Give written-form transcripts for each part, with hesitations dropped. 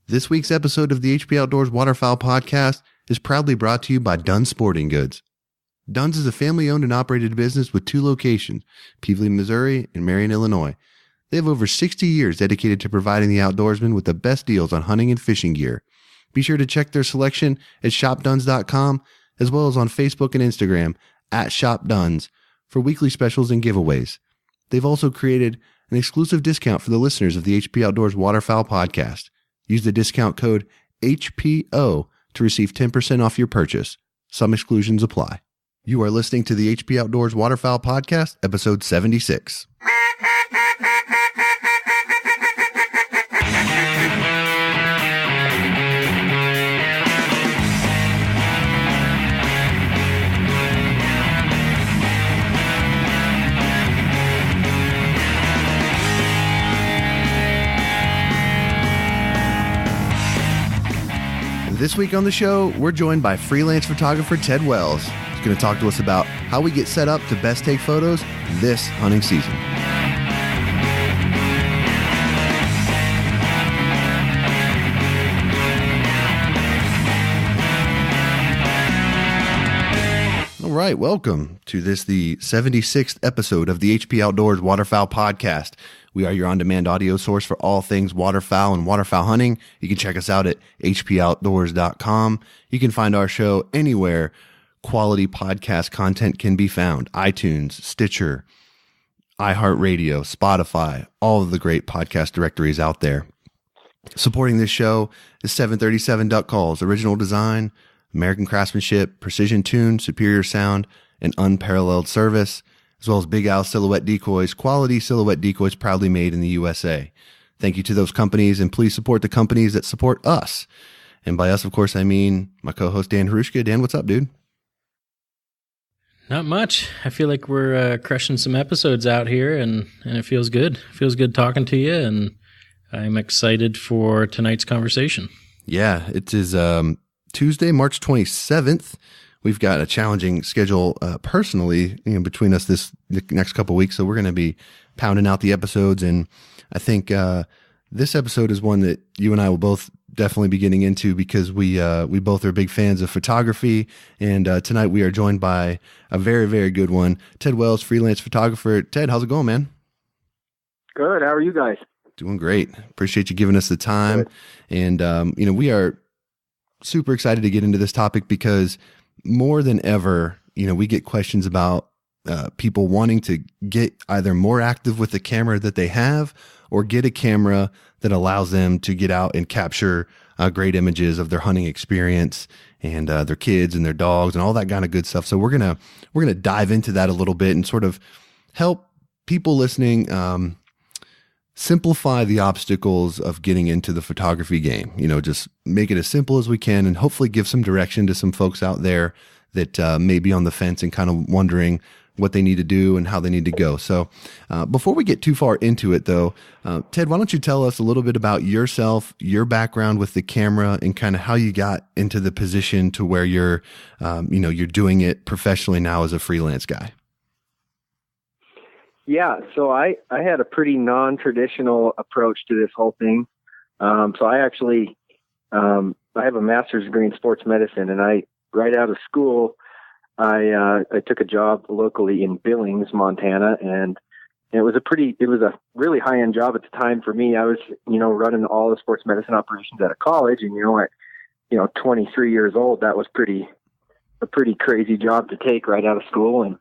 This week's episode of the HP Outdoors Waterfowl Podcast is proudly brought to you by Dunn's Sporting Goods. Dunn's is a family-owned and operated business with 2 locations, Peevely, Missouri and Marion, Illinois. They have over 60 years dedicated to providing the outdoorsman with the best deals on hunting and fishing gear. Be sure to check their selection at shopduns.com, as well as on Facebook and Instagram at shopduns for weekly specials and giveaways. They've also created an exclusive discount for the listeners of the HP Outdoors Waterfowl Podcast. Use the discount code HPO to receive 10% off your purchase. Some exclusions apply. You are listening to the HP Outdoors Waterfowl Podcast, episode 76. This week on the show, we're joined by freelance photographer Ted Wells. He's going to talk to us about how we get set up to best take photos this hunting season. All right, welcome to the 76th episode of the HP Outdoors Waterfowl Podcast. We are your on-demand audio source for all things waterfowl and waterfowl hunting. You can check us out at hpoutdoors.com. You can find our show anywhere quality podcast content can be found. iTunes, Stitcher, iHeartRadio, Spotify, all of the great podcast directories out there. Supporting this show is 737 Duck Calls, original design, American craftsmanship, precision tune, superior sound, and unparalleled service, as well as Big Al Silhouette Decoys, quality silhouette decoys proudly made in the USA. Thank you to those companies, and please support the companies that support us. And by us, of course, I mean my co-host Dan Harushka. Dan, what's up, dude? Not much. I feel like we're crushing some episodes out here, and it feels good. It feels good talking to you, and I'm excited for tonight's conversation. Yeah, it is Tuesday, March 27th. We've got a challenging schedule personally, between us the next couple of weeks. So we're going to be pounding out the episodes. And I think this episode is one that you and I will both definitely be getting into because we both are big fans of photography. And tonight we are joined by a very, very good one, Ted Wells, freelance photographer. Ted, how's it going, man? Good. How are you guys? Doing great. Appreciate you giving us the time. Good. And, we are super excited to get into this topic because more than ever, we get questions about people wanting to get either more active with the camera that they have or get a camera that allows them to get out and capture great images of their hunting experience and their kids and their dogs and all that kind of good stuff. So we're gonna dive into that a little bit and sort of help people listening simplify the obstacles of getting into the photography game. Just make it as simple as we can and hopefully give some direction to some folks out there that may be on the fence and kind of wondering what they need to do and how they need to go. So before we get too far into it though, Ted, why don't you tell us a little bit about yourself, your background with the camera, and kind of how you got into the position to where you're doing it professionally now as a freelance guy? Yeah, so I had a pretty non-traditional approach to this whole thing. So I actually, I have a master's degree in sports medicine, and right out of school, I took a job locally in Billings, Montana, and it was a really high-end job at the time for me. I was, running all the sports medicine operations at a college, and, at 23 years old, that was a pretty crazy job to take right out of school. And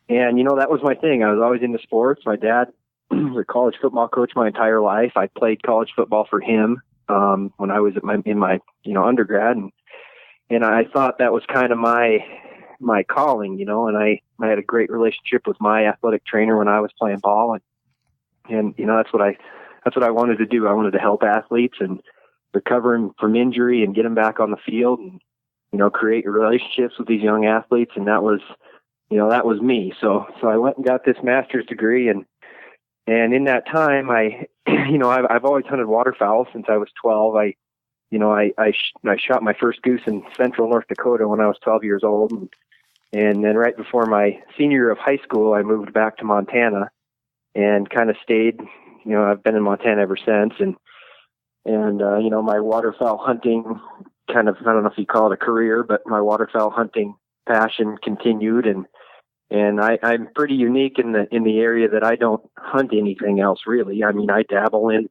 that was my thing. I was always into sports. My dad was a college football coach my entire life. I played college football for him when I was in my undergrad, and I thought that was kind of my calling, and I had a great relationship with my athletic trainer when I was playing ball, and that's what I wanted to do. I wanted to help athletes and recover them from injury and get them back on the field, and create relationships with these young athletes, and that was me. So I went and got this master's degree, and in that time, I've always hunted waterfowl since I was 12. I shot my first goose in central North Dakota when I was 12 years old, and then right before my senior year of high school, I moved back to Montana and kind of stayed. I've been in Montana ever since, And, my waterfowl hunting kind of, I don't know if you call it a career, but my waterfowl hunting passion continued. And I'm pretty unique in the area that I don't hunt anything else really. I mean, I dabble in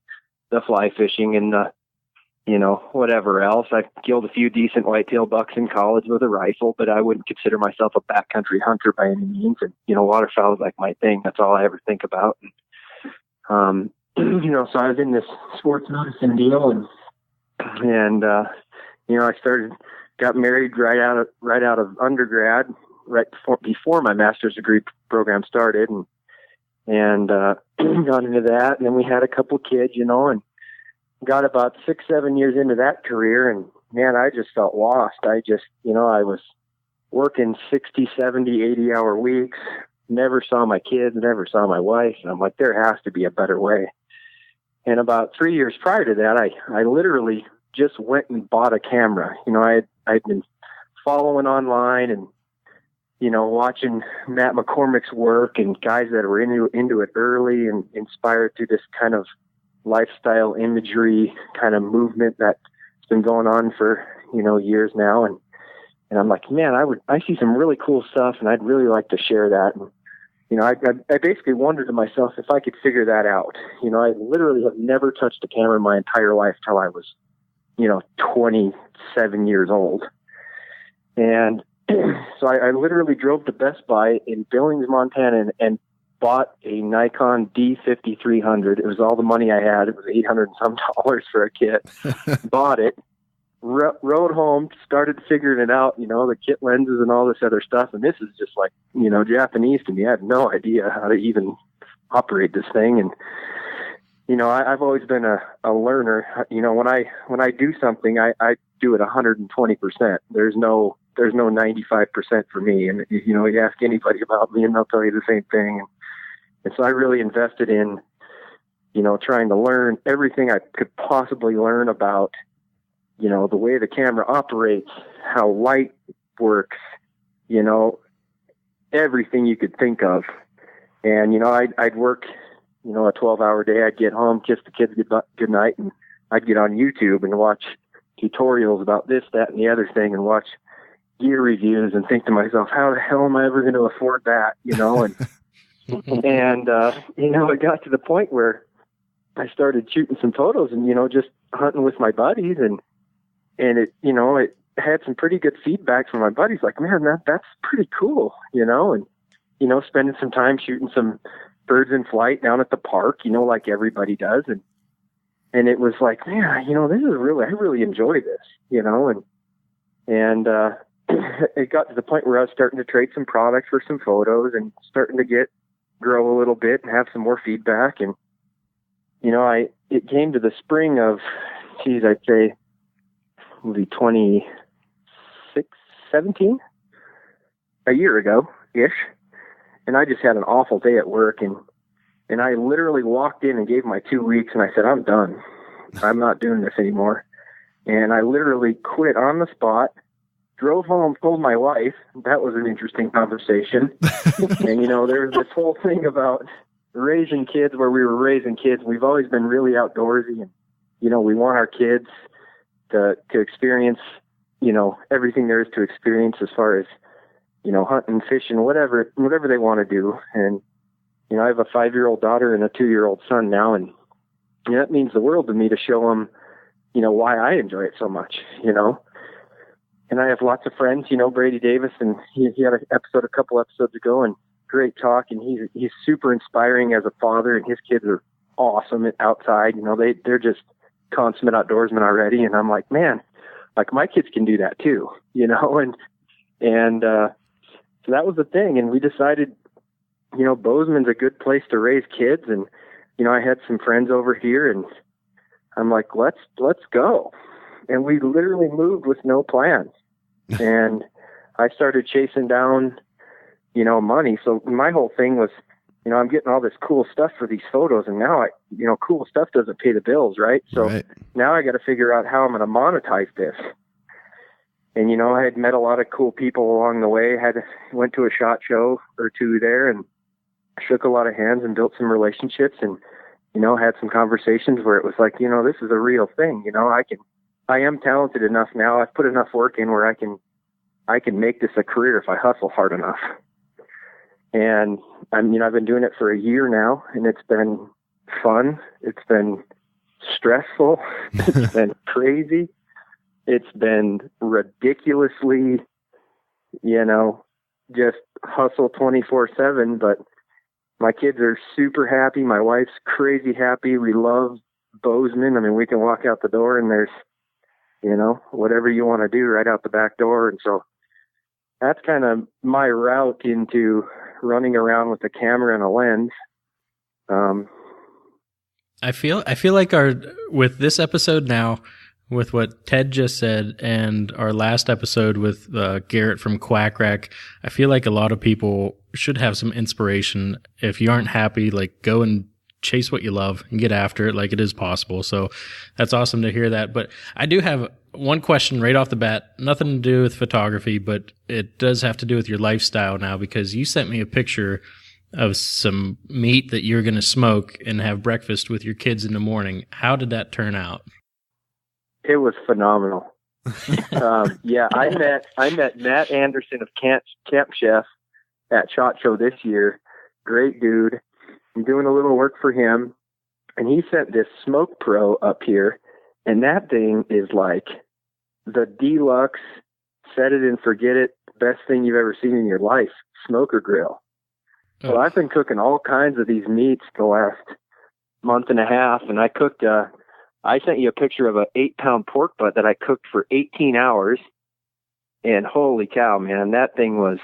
the fly fishing and the, whatever else. I killed a few decent whitetail bucks in college with a rifle, but I wouldn't consider myself a backcountry hunter by any means. And, waterfowl is like my thing. That's all I ever think about. And, so I was in this sports medicine deal and I got married right out of undergrad, right before my master's degree program started, and got into that. And then we had a couple kids, and got about 6-7 years into that career. And man, I just felt lost. I was working 60, 70, 80-hour weeks, never saw my kids, never saw my wife. And I'm like, there has to be a better way. And about 3 years prior to that, I literally just went and bought a camera. I'd been following online and, watching Matt McCormick's work and guys that were into it early and inspired through this kind of lifestyle imagery kind of movement that's been going on for, years now. And I'm like, man, I see some really cool stuff and I'd really like to share that. And, I basically wondered to myself if I could figure that out. I literally have never touched a camera in my entire life till I was, 27 years old. And so I literally drove to Best Buy in Billings, Montana, and bought a Nikon D5300. It was all the money I had. It was $800 and some for a kit. Bought it, rode home, started figuring it out, the kit lenses and all this other stuff. And this is just like, Japanese to me. I have no idea how to even operate this thing. And, I've always been a learner. When I do something, I do it 120%. There's no 95% for me. And, you ask anybody about me and they'll tell you the same thing. And so I really invested in, trying to learn everything I could possibly learn about, the way the camera operates, how light works, everything you could think of. And, I'd work, a 12-hour day. I'd get home, kiss the kids good night, and I'd get on YouTube and watch tutorials about this, that, and the other thing, and watch gear reviews and think to myself, how the hell am I ever going to afford that? And, and, it got to the point where I started shooting some photos and, just hunting with my buddies and it, it had some pretty good feedback from my buddies. Like, man, that's pretty cool, and, spending some time shooting some birds in flight down at the park, like everybody does. And it was like, man, this is I really enjoy this, and it got to the point where I was starting to trade some products for some photos and starting to grow a little bit and have some more feedback. And, it came to the spring of, I'd say maybe 2017, a year ago-ish. And I just had an awful day at work and I literally walked in and gave my 2 weeks and I said, I'm done. I'm not doing this anymore. And I literally quit on the spot, drove home, told my wife. That was an interesting conversation. And, there's this whole thing about raising kids where we were raising kids. We've always been really outdoorsy and, we want our kids to experience, everything there is to experience as far as, hunting, fishing, whatever they want to do. And, I have a 5-year-old daughter and a 2-year-old son now. And that means the world to me to show them, why I enjoy it so much, And I have lots of friends, Brady Davis, and he had an episode a couple episodes ago, and great talk. And he's super inspiring as a father, and his kids are awesome outside. They're just consummate outdoorsmen already. And I'm like, man, like my kids can do that too, and so that was the thing. And we decided, Bozeman's a good place to raise kids. And, I had some friends over here and I'm like, let's go. And we literally moved with no plans. And I started chasing down, money. So my whole thing was, I'm getting all this cool stuff for these photos. And now cool stuff doesn't pay the bills, right? So Right. Now I got to figure out how I'm going to monetize this. And, I had met a lot of cool people along the way, went to a SHOT Show or two there and shook a lot of hands and built some relationships. And, had some conversations where it was like, this is a real thing. I am talented enough now. I've put enough work in where I can make this a career if I hustle hard enough. And I've been doing it for a year now, and it's been fun. It's been stressful. It's been crazy. It's been ridiculously, just hustle 24/7. But my kids are super happy. My wife's crazy happy. We love Bozeman. I mean, we can walk out the door and there's, whatever you want to do right out the back door. And so that's kind of my route into running around with a camera and a lens. I feel like with this episode now, with what Ted just said, and our last episode with Garrett from Quack Rack, I feel like a lot of people should have some inspiration. If you aren't happy, like, go and chase what you love and get after it. Like, it is possible. So that's awesome to hear that. But I do have one question right off the bat, nothing to do with photography, but it does have to do with your lifestyle now, because you sent me a picture of some meat that you're going to smoke and have breakfast with your kids in the morning. How did that turn out? It was phenomenal. I met Matt Anderson of Camp Chef at SHOT Show this year. Great dude. I'm doing a little work for him, and he sent this Smoke Pro up here, and that thing is like the deluxe, set it and forget it, best thing you've ever seen in your life, smoker grill. Oh. So I've been cooking all kinds of these meats the last month and a half, and I cooked I sent you a picture of an 8-pound pork butt that I cooked for 18 hours. And holy cow, man, that thing was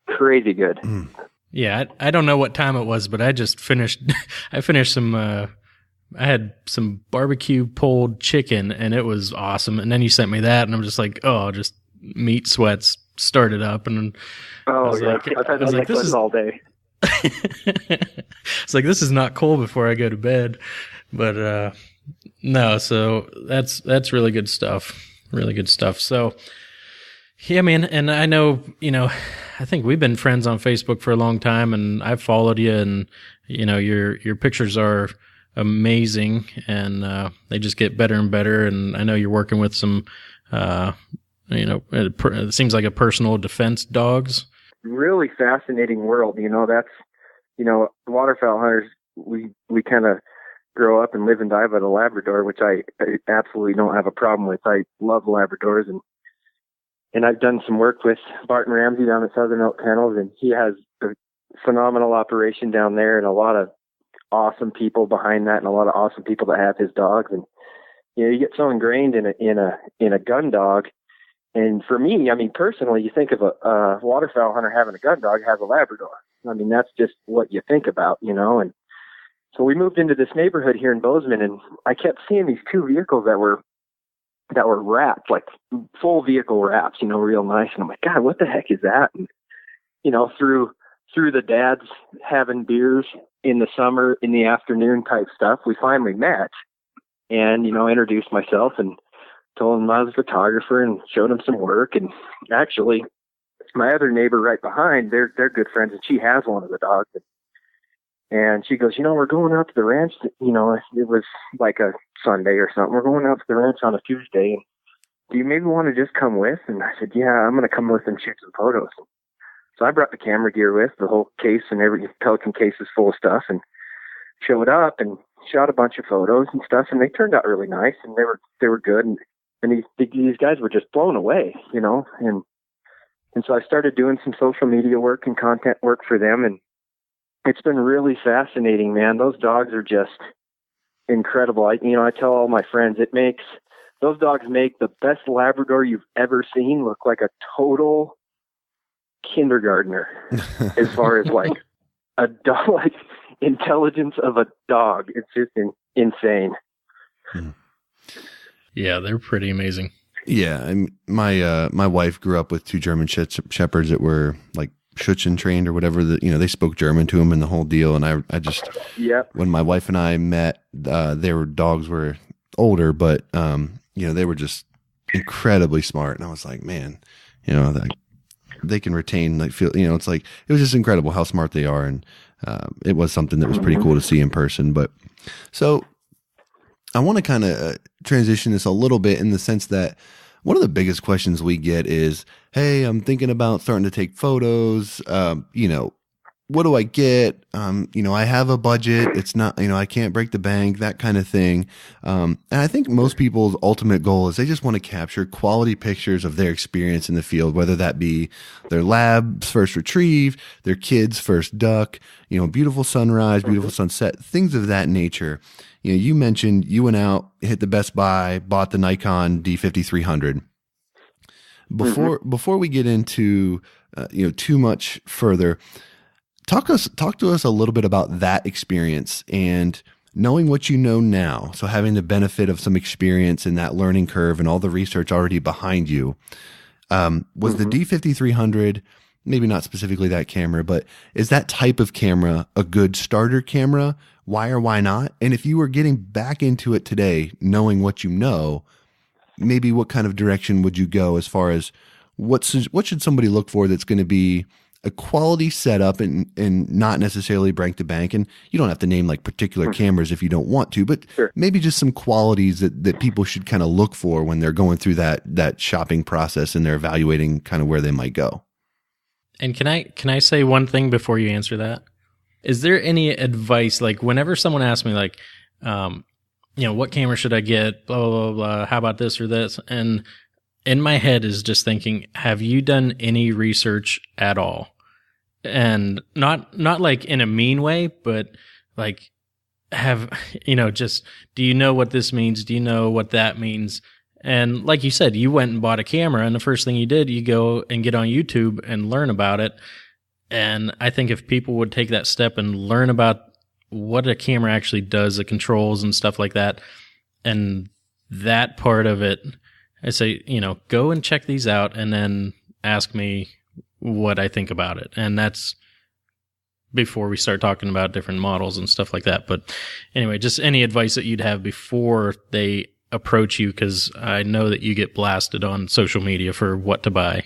crazy good. Mm. Yeah, I don't know what time it was, but I just finished, I finished some, I had some barbecue pulled chicken, and it was awesome. And then you sent me that, and I'm just like, just meat sweats started up. And I was like, this is all day. It's like, this is not cool before I go to bed. But, no, so that's really good stuff. Really good stuff. So, yeah, man, and I know, I think we've been friends on Facebook for a long time, and I've followed you, and, your pictures are amazing, and they just get better and better, and I know you're working with some, it seems like a personal defense dogs. Really fascinating world. That's, waterfowl hunters, we kind of grow up and live and die by the Labrador, which I absolutely don't have a problem with. I love Labradors, and I've done some work with Barton Ramsey down at Southern Elk Kennels, and he has a phenomenal operation down there, and a lot of awesome people behind that, and a lot of awesome people that have his dogs. And you get so ingrained in a gun dog. And for me, I mean, personally, you think of a waterfowl hunter having a gun dog has a Labrador. I mean, that's just what you think about, And so we moved into this neighborhood here in Bozeman, and I kept seeing these two vehicles that were wrapped, like full vehicle wraps, real nice. And I'm like, God, what the heck is that? And, through the dads having beers in the summer, in the afternoon type stuff, we finally met and, introduced myself and told him I was a photographer and showed him some work. And actually my other neighbor right behind, they're good friends, and she has one of the dogs. And she goes, we're going out to the ranch. It was like a Sunday or something. We're going out to the ranch on a Tuesday. Do you maybe want to just come with? And I said, yeah, I'm going to come with and shoot some photos. So I brought the camera gear with, the whole case, and every Pelican case is full of stuff, and showed up and shot a bunch of photos and stuff. And they turned out really nice, and they were good. And these guys were just blown away, And so I started doing some social media work and content work for them, and it's been really fascinating, man. Those dogs are just incredible. I tell all my friends, those dogs make the best Labrador you've ever seen look like a total kindergartner as far as like a dog, like intelligence of a dog. It's just insane. Yeah, they're pretty amazing. Yeah, my wife grew up with two German shepherds that were like Schutzen trained or whatever. They spoke German to him and the whole deal. And I just, when my wife and I met, dogs were older, but they were just incredibly smart. And I was like, man, they can retain, it's like, it was just incredible how smart they are. And it was something that was pretty cool to see in person. But So I want to kind of transition this a little bit in the sense that one of the biggest questions we get is, hey, I'm thinking about starting to take photos. What do I get? I have a budget. It's not, I can't break the bank, that kind of thing. And I think most people's ultimate goal is they just want to capture quality pictures of their experience in the field, whether that be their lab's first retrieve, their kid's first duck, beautiful sunrise, beautiful sunset, things of that nature. You mentioned you went out, hit the Best Buy, bought the Nikon D5300. Before we get into, too much further, talk to us a little bit about that experience and knowing what you know now. So having the benefit of some experience in that learning curve and all the research already behind you, was the D5300, maybe not specifically that camera, but is that type of camera a good starter camera? Why or why not? And if you were getting back into it today, knowing what you know, maybe what kind of direction would you go as far as what should somebody look for that's going to be a quality setup and not necessarily break the bank? And you don't have to name like particular cameras if you don't want to, but maybe just some qualities that people should kind of look for when they're going through that shopping process and they're evaluating kind of where they might go. And can I say one thing before you answer that? Is there any advice, like whenever someone asks me like, what camera should I get? Blah, blah, blah, blah. How about this or this? And in my head is just thinking, have you done any research at all? And not like in a mean way, but like just, do you know what this means? Do you know what that means? And like you said, you went and bought a camera, and the first thing you did, you go and get on YouTube and learn about it. And I think if people would take that step and learn about what a camera actually does, the controls and stuff like that, and that part of it, I say, go and check these out and then ask me what I think about it. And that's before we start talking about different models and stuff like that. But anyway, just any advice that you'd have before they approach you, because I know that you get blasted on social media for what to buy.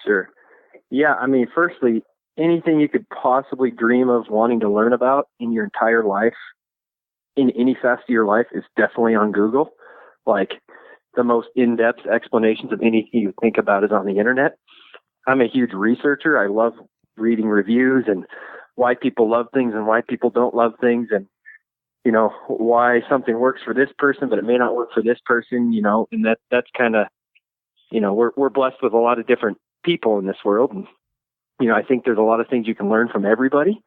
Sure. Yeah, firstly, anything you could possibly dream of wanting to learn about in your entire life, in any facet of your life, is definitely on Google. Like, the most in-depth explanations of anything you think about is on the internet. I'm a huge researcher. I love reading reviews and why people love things and why people don't love things, and why something works for this person but it may not work for this person. And that's kind of, we're blessed with a lot of different people in this world, and I think there's a lot of things you can learn from everybody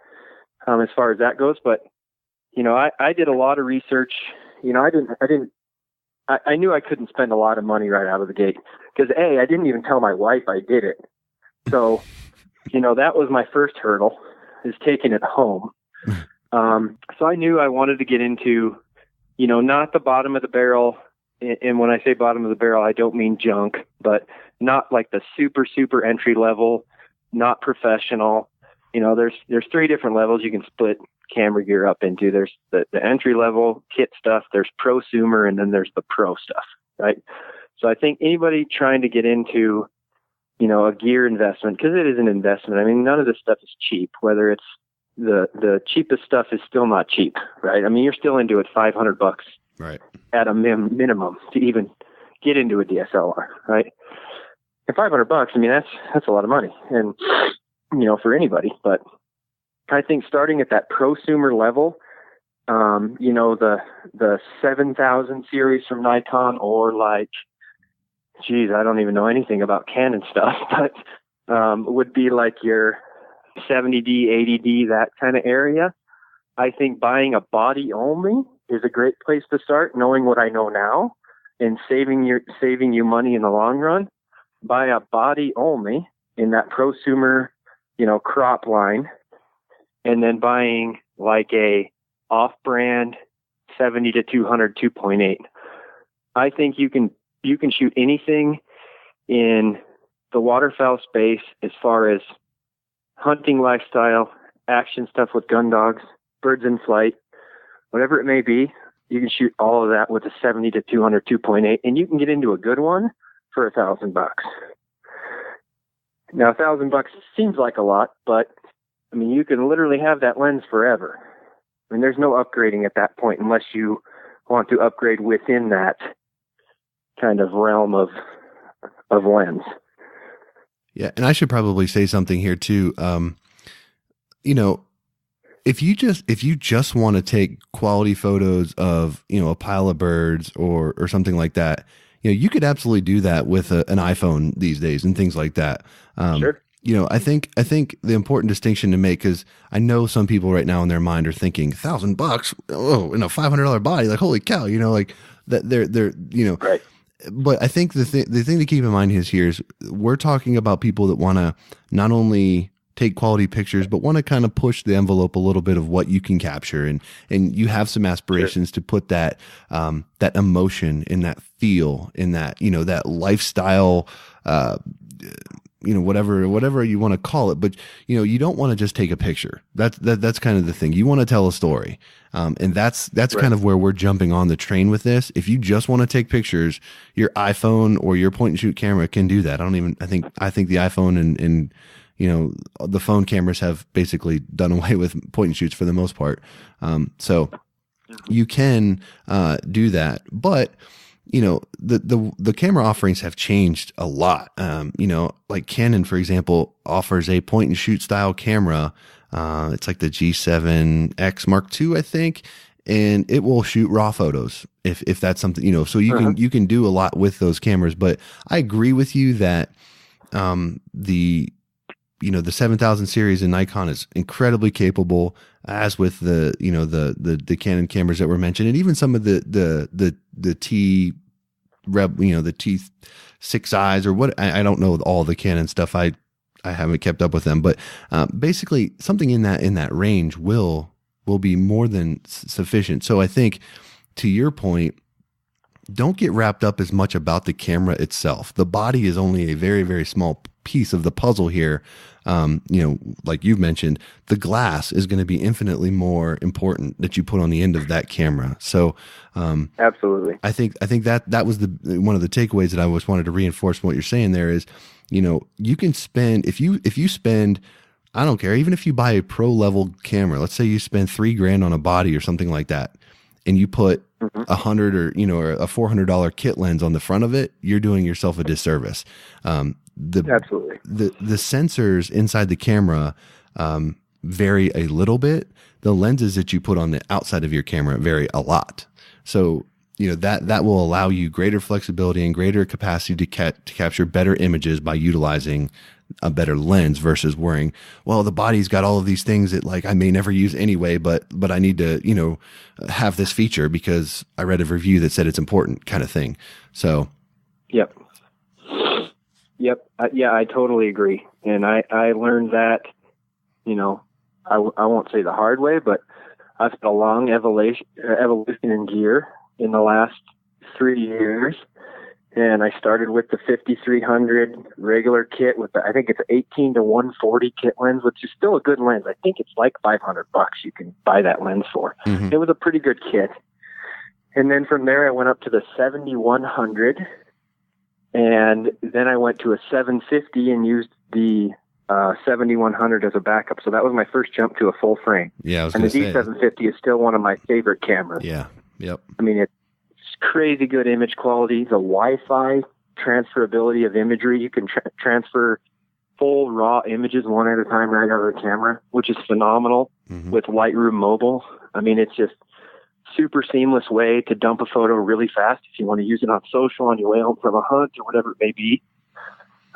as far as that goes. But I did a lot of research. I knew I couldn't spend a lot of money right out of the gate because I didn't even tell my wife I did it. So that was my first hurdle, is taking it home. So I knew I wanted to get into not the bottom of the barrel. And when I say bottom of the barrel, I don't mean junk, but not like the super, super entry level, not professional. There's three different levels you can split camera gear up into. There's the entry level kit stuff, there's prosumer, and then there's the pro stuff, right? So I think anybody trying to get into, a gear investment, because it is an investment. None of this stuff is cheap, whether it's the cheapest stuff is still not cheap, right? You're still into it $500, right, at a minimum to even get into a DSLR, right? And $500, that's a lot of money, and for anybody. But I think starting at that prosumer level, the 7000 series from Nikon, or like, I don't even know anything about Canon stuff, but would be like your 70D, 80D, that kind of area. I think buying a body only is a great place to start, knowing what I know now and saving you money in the long run. Buy a body only in that prosumer, crop line, and then buying like a off-brand 70 to 200 2.8. I think you can shoot anything in the waterfowl space as far as hunting lifestyle, action stuff with gun dogs, birds in flight, whatever it may be. You can shoot all of that with a 70 to 200 2.8, and you can get into a good one for $1,000. Now, $1,000 seems like a lot, but you can literally have that lens forever. I mean, there's no upgrading at that point unless you want to upgrade within that kind of realm of lens. Yeah, and I should probably say something here too. You know, if you just want to take quality photos of, you know, a pile of birds or something like that, you know, you could absolutely do that with an iPhone these days and things like that. Sure. You know, I think the important distinction to make, because I know some people right now in their mind are thinking $1,000, oh, in a $500 body, like holy cow, you know, like that they're you know, right. But I think the thing to keep in mind here is we're talking about people that want to not only take quality pictures, but want to kind of push the envelope a little bit of what you can capture, and you have some aspirations to put that that emotion in that feel, in that, you know, that lifestyle. You know, whatever you want to call it, but you know, you don't want to just take a picture. That's kind of the thing. You want to tell a story, and that's right. Kind of where we're jumping on the train with this. If you just want to take pictures, your iPhone or your point and shoot camera can do that. I think the iPhone and you know, the phone cameras have basically done away with point and shoots for the most part. So you can do that, but you know, the camera offerings have changed a lot. You know, like Canon, for example, offers a point and shoot style camera. It's like the G7X Mark II, I think, and it will shoot raw photos if that's something, you know, so you can do a lot with those cameras. But I agree with you that the 7000 series in Nikon is incredibly capable, as with the, you know, the Canon cameras that were mentioned, and even some of the T Reb, you know, the T6Is or what, I don't know all the Canon stuff. I haven't kept up with them, but basically something in that range will be more than sufficient. So I think, to your point, don't get wrapped up as much about the camera itself. The body is only a very, very small piece of the puzzle here. You know, like you've mentioned, the glass is going to be infinitely more important that you put on the end of that camera. So, absolutely. I think that was one of the takeaways that I always wanted to reinforce. What you're saying there is, you know, you can spend, if you spend, I don't care, even if you buy a pro level camera, let's say you spend $3,000 on a body or something like that, and you put $100 or, you know, or a $400 kit lens on the front of it, you're doing yourself a disservice. Absolutely. The sensors inside the camera vary a little bit. The lenses that you put on the outside of your camera vary a lot. So, you know, that will allow you greater flexibility and greater capacity to capture better images by utilizing a better lens versus worrying, well, the body's got all of these things that, like, I may never use anyway, but I need to, you know, have this feature because I read a review that said it's important, kind of thing. So. Yep. Yeah, I totally agree. And I learned that, you know, I won't say the hard way, but I've had a long evolution in gear in the last 3 years. And I started with the 5300 regular kit with I think it's 18 to 140 kit lens, which is still a good lens. I think it's like $500 you can buy that lens for. It was a pretty good kit. And then from there I went up to the 7100, and then I went to a 750 and used the 7100 as a backup. So that was my first jump to a full frame. Yeah, I was and the say. D750 is still one of my favorite cameras. Yeah. Yep. I mean, it's crazy good image quality. The Wi-Fi transferability of imagery, you can transfer full raw images one at a time right out of the camera, which is phenomenal with Lightroom Mobile. I mean, it's just super seamless way to dump a photo really fast if you want to use it on social on your way home from a hunt or whatever it may be.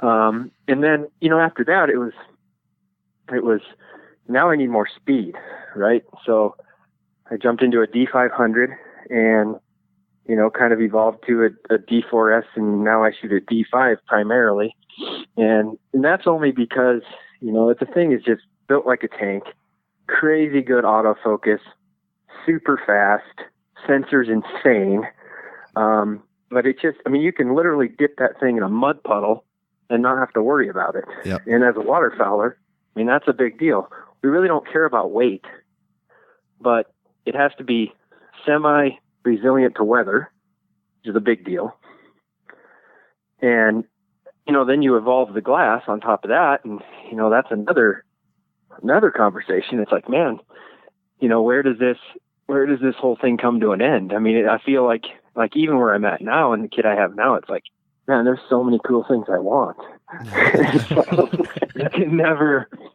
And then, you know, after that, it was now I need more speed, right? So I jumped into a D500 and, you know, kind of evolved to a D4S, and now I shoot a D5 primarily. And that's only because, you know, the thing is just built like a tank, crazy good autofocus, super fast, sensors insane. But it just, I mean, you can literally dip that thing in a mud puddle and not have to worry about it. Yep. And as a waterfowler, I mean, that's a big deal. We really don't care about weight, but it has to be semi-resilient to weather, which is a big deal. And, you know, then you evolve the glass on top of that, and, you know, that's another conversation. It's like, man, where does this whole thing come to an end? I mean, I feel like even where I'm at now and the kid I have now, it's like, man, there's so many cool things I want. So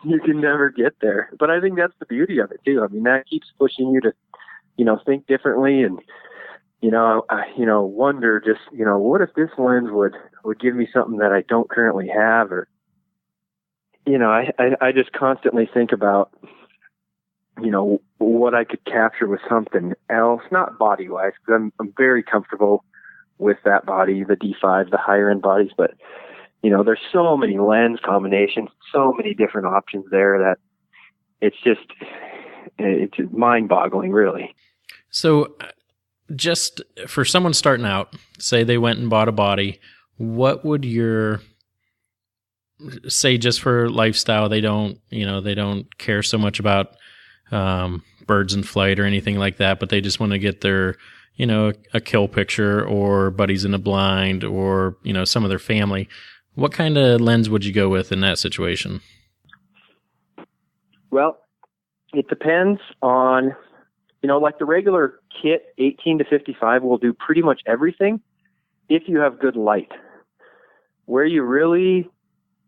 you can never get there. But I think that's the beauty of it too. I mean, that keeps pushing you to, think differently and, wonder just, what if this lens would give me something that I don't currently have? Or, I just constantly think about, what I could capture with something else, not body wise, because I'm very comfortable with that body, the D5, the higher end bodies, but there's so many lens combinations, so many different options there that it's mind boggling, really. So just for someone starting out, say they went and bought a body, what would your, say just for lifestyle, they don't care so much about birds in flight or anything like that, but they just want to get their, a kill picture or buddies in a blind or, some of their family. What kind of lens would you go with in that situation? Well, it depends on, like the regular kit, 18 to 55 will do pretty much everything if you have good light. Where you really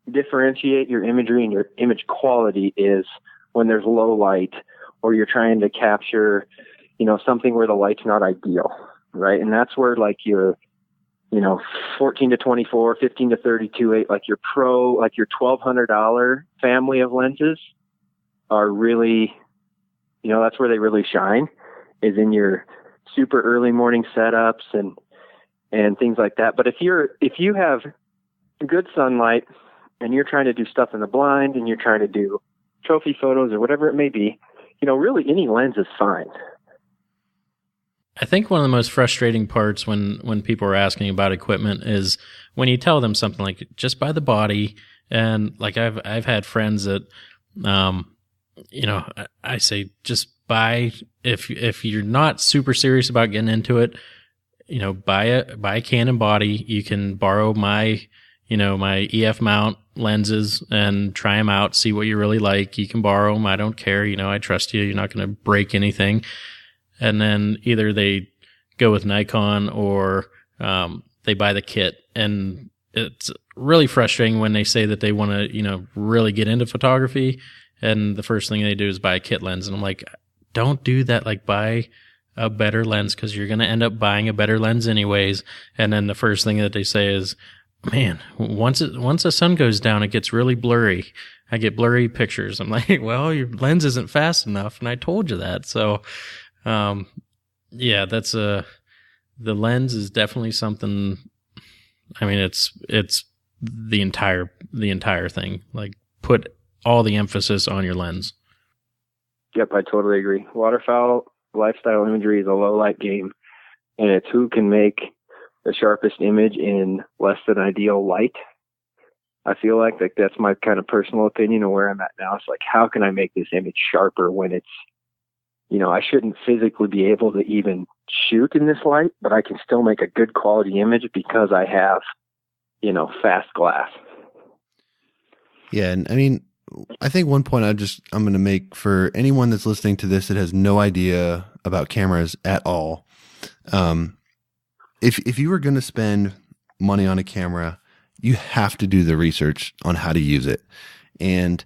differentiate your imagery and your image quality is when there's low light or you're trying to capture, something where the light's not ideal, right? And that's where like your, 14 to 24, 15 to 32, 8, like your pro, like your $1,200 family of lenses are really, that's where they really shine, is in your super early morning setups and things like that. But if you have good sunlight and you're trying to do stuff in the blind and you're trying to do trophy photos or whatever it may be, really any lens is fine. I think one of the most frustrating parts when people are asking about equipment is when you tell them something like just buy the body, and like I've had friends that I say just buy, if you're not super serious about getting into it, buy a Canon body. You can borrow my my EF mount lenses and try them out, see what you really like. You can borrow them. I don't care. I trust you. You're not going to break anything. And then either they go with Nikon or they buy the kit. And it's really frustrating when they say that they want to, really get into photography. And the first thing they do is buy a kit lens. And I'm like, don't do that. Like, buy a better lens, because you're going to end up buying a better lens anyways. And then the first thing that they say is, man, once the sun goes down, it gets really blurry. I get blurry pictures. I'm like, well, your lens isn't fast enough. And I told you that. So, that's the lens is definitely something. I mean, it's the entire thing. Like, put all the emphasis on your lens. Yep, I totally agree. Waterfowl lifestyle imagery is a low light game, and it's who can make the sharpest image in less than ideal light. I feel like that's my kind of personal opinion of where I'm at now. It's like, how can I make this image sharper when it's, I shouldn't physically be able to even shoot in this light, but I can still make a good quality image because I have, fast glass. Yeah. And I mean, I think one point I'm going to make for anyone that's listening to this that has no idea about cameras at all. If you were going to spend money on a camera, you have to do the research on how to use it. And,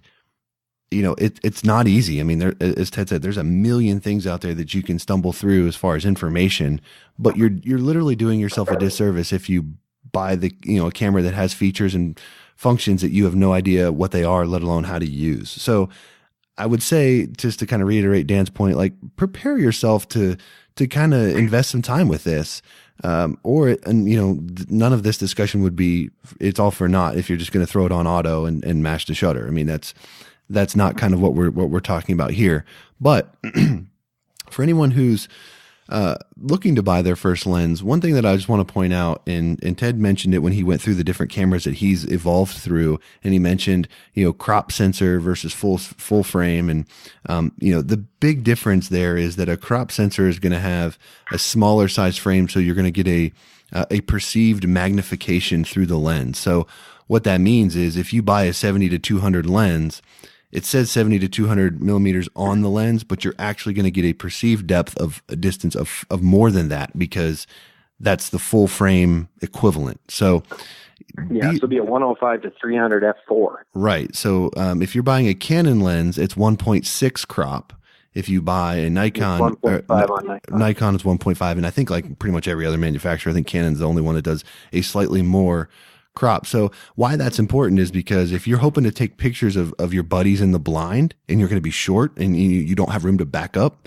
it's not easy. I mean, as Ted said, there's a million things out there that you can stumble through as far as information, but you're literally doing yourself a disservice if you buy a camera that has features and functions that you have no idea what they are, let alone how to use. So I would say, just to kind of reiterate Dan's point, like, prepare yourself to kind of invest some time with this. None of this discussion would be, it's all for naught if you're just going to throw it on auto and mash the shutter. I mean, that's not kind of what we're talking about here. But for anyone who's looking to buy their first lens, one thing that I just want to point out, and Ted mentioned it when he went through the different cameras that he's evolved through, and he mentioned, crop sensor versus full frame. And, the big difference there is that a crop sensor is going to have a smaller size frame. So you're going to get a perceived magnification through the lens. So what that means is if you buy a 70 to 200 lens, it says 70 to 200 millimeters on the lens, but you're actually going to get a perceived depth of a distance of more than that, because that's the full frame equivalent. So yeah, this will be a 105 to 300 f4. Right. So if you're buying a Canon lens, it's 1.6 crop. If you buy a Nikon, 1.5 on Nikon is 1.5, and I think like pretty much every other manufacturer, I think Canon's the only one that does a slightly more crop. So why that's important is because if you're hoping to take pictures of your buddies in the blind and you're going to be short and you don't have room to back up,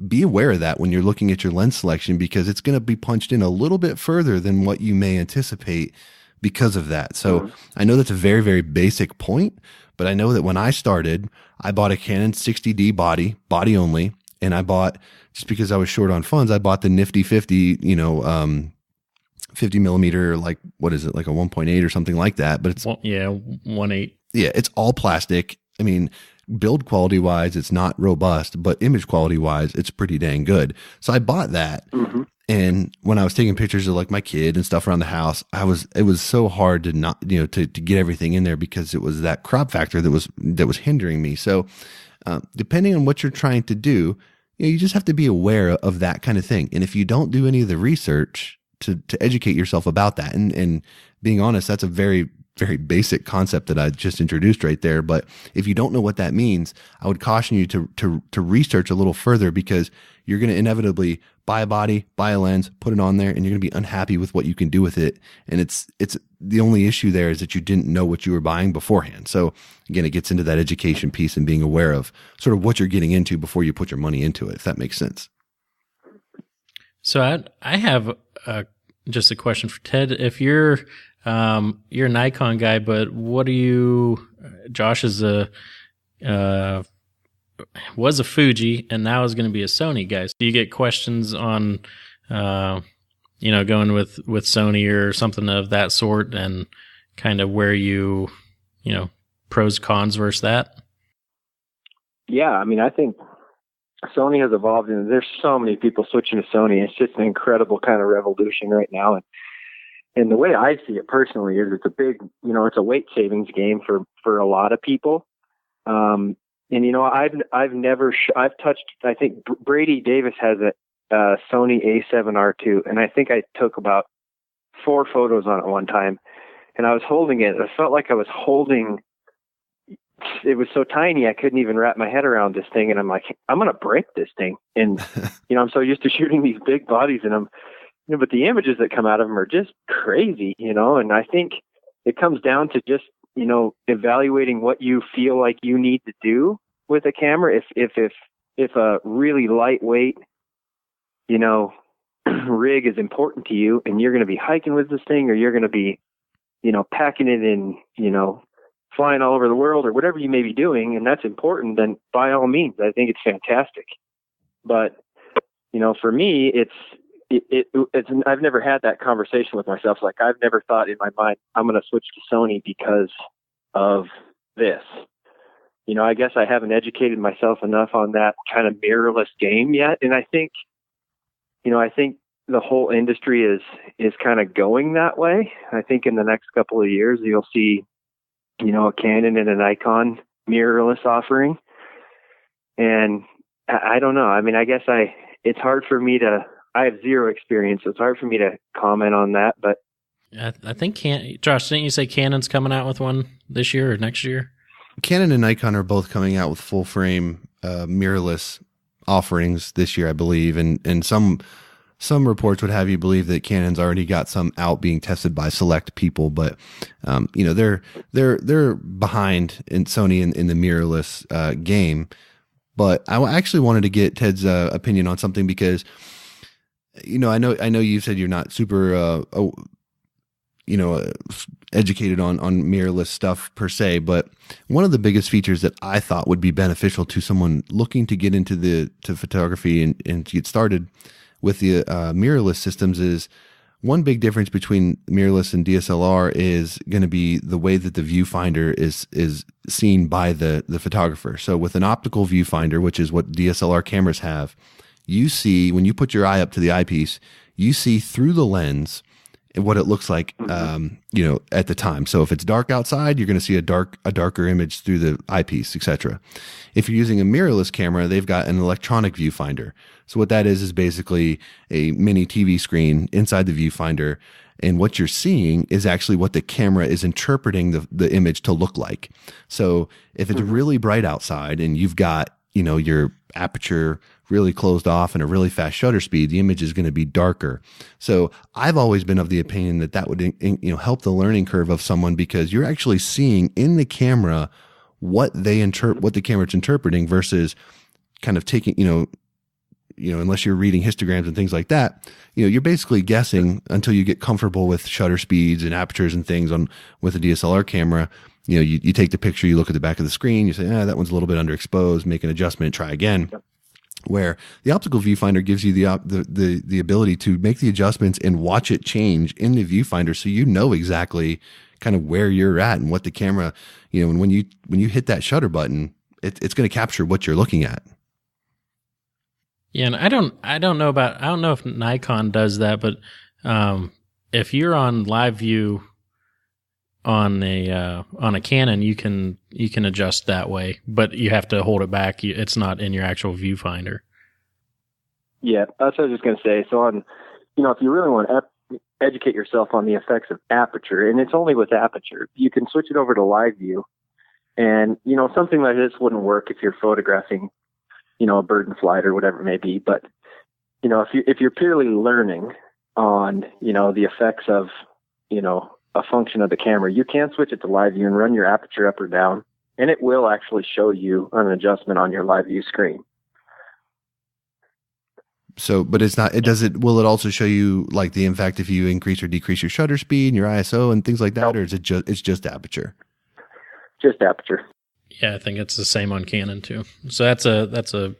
be aware of that when you're looking at your lens selection, because it's going to be punched in a little bit further than what you may anticipate because of that. So I know that's a very, very basic point, but I know that when I started, I bought a Canon 60D body only. And I bought, just because I was short on funds, I bought the nifty 50, 50 millimeter, like, what is it? Like a 1.8 or something like that. But it's 1.8. Yeah. It's all plastic. I mean, build quality wise, it's not robust, but image quality wise, it's pretty dang good. So I bought that. And when I was taking pictures of like my kid and stuff around the house, it was so hard to not, to get everything in there, because it was that crop factor that was hindering me. So, depending on what you're trying to do, you just have to be aware of that kind of thing. And if you don't do any of the research to educate yourself about that, and being honest, that's a very, very basic concept that I just introduced right there. But if you don't know what that means, I would caution you to research a little further, because you're going to inevitably buy a body, buy a lens, put it on there, and you're going to be unhappy with what you can do with it. And it's the only issue there is that you didn't know what you were buying beforehand. So again, it gets into that education piece and being aware of sort of what you're getting into before you put your money into it, if that makes sense. So I have just a question for Ted. If you're a Nikon guy, but what are you? Josh is was a Fuji and now is going to be a Sony guy. So you get questions on, going with Sony or something of that sort, and kind of where pros, cons versus that. Yeah. I mean, I think Sony has evolved, and there's so many people switching to Sony. It's just an incredible kind of revolution right now. And the way I see it personally is it's a big, it's a weight savings game for a lot of people. I've touched, I think Brady Davis has a Sony A7R2, and I think I took about 4 photos on it one time, and I was holding it. I felt like I was holding, it was so tiny I couldn't even wrap my head around this thing, and I'm like, I'm going to break this thing. And, I'm so used to shooting these big bodies, and but the images that come out of them are just crazy, and I think it comes down to just, evaluating what you feel like you need to do with a camera. If a really lightweight, rig is important to you, and you're going to be hiking with this thing, or you're going to be, packing it in, flying all over the world, or whatever you may be doing, and that's important, then by all means, I think it's fantastic. But, for me, it's I've never had that conversation with myself. Like, I've never thought in my mind, I'm going to switch to Sony because of this. I guess I haven't educated myself enough on that kind of mirrorless game yet. And I think the whole industry is kind of going that way. I think in the next couple of years, you'll see, a Canon and a Nikon mirrorless offering. And I don't know. I mean, I guess it's hard for me I have zero experience, so it's hard for me to comment on that. But I think Josh, didn't you say Canon's coming out with one this year or next year? Canon and Nikon are both coming out with full frame mirrorless offerings this year, I believe, and some reports would have you believe that Canon's already got some out being tested by select people, but they're behind in Sony in the mirrorless game. But I actually wanted to get Ted's opinion on something, because I know you said you're not super educated on mirrorless stuff per se, but one of the biggest features that I thought would be beneficial to someone looking to get into to photography and to get started with the mirrorless systems is, one big difference between mirrorless and DSLR is going to be the way that the viewfinder is seen by the photographer. So with an optical viewfinder, which is what DSLR cameras have, you see, when you put your eye up to the eyepiece, you see through the lens what it looks like, at the time. So if it's dark outside, you're going to see a darker image through the eyepiece, etc. If you're using a mirrorless camera, they've got an electronic viewfinder. So what that is basically a mini TV screen inside the viewfinder. And what you're seeing is actually what the camera is interpreting the image to look like. So if it's really bright outside and you've got, your aperture really closed off and a really fast shutter speed, the image is going to be darker. So I've always been of the opinion that would, help the learning curve of someone, because you're actually seeing in the camera what the camera's interpreting versus kind of taking, unless you're reading histograms and things like that, you're basically guessing until you get comfortable with shutter speeds and apertures and things with a DSLR camera. You take the picture, you look at the back of the screen, you say, that one's a little bit underexposed, make an adjustment, try again. Yep. Where the optical viewfinder gives you the ability to make the adjustments and watch it change in the viewfinder, so you know exactly kind of where you're at and what the camera, and when you hit that shutter button, it's going to capture what you're looking at. Yeah, and I don't know if Nikon does that, but if you're on live view on a Canon, you can adjust that way, but you have to hold it back. It's not in your actual viewfinder. Yeah, that's what I was just going to say. So on, if you really want to educate yourself on the effects of aperture, and it's only with aperture, you can switch it over to live view. And, something like this wouldn't work if you're photographing, a bird in flight or whatever it may be. But, if you're purely learning on, the effects of, a function of the camera, you can switch it to live view and run your aperture up or down, and it will actually show you an adjustment on your live view screen. So, but it's not, will it also show you like the impact if you increase or decrease your shutter speed and your ISO and things like that? Nope. Or is it's just aperture? Just aperture. Yeah, I think it's the same on Canon too. So that's a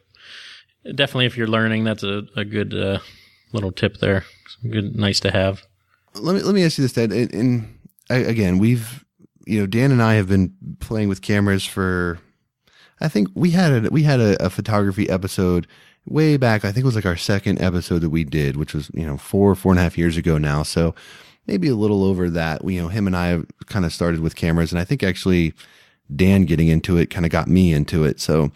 definitely, if you're learning, that's a good little tip there. Good, nice to have. Let me ask you this, Ted. And again, we've, Dan and I have been playing with cameras for, I think we had a photography episode way back. I think it was like our second episode that we did, which was, 4.5 years ago now. So maybe a little over that. Him and I kind of started with cameras, and I think actually Dan getting into it kind of got me into it. So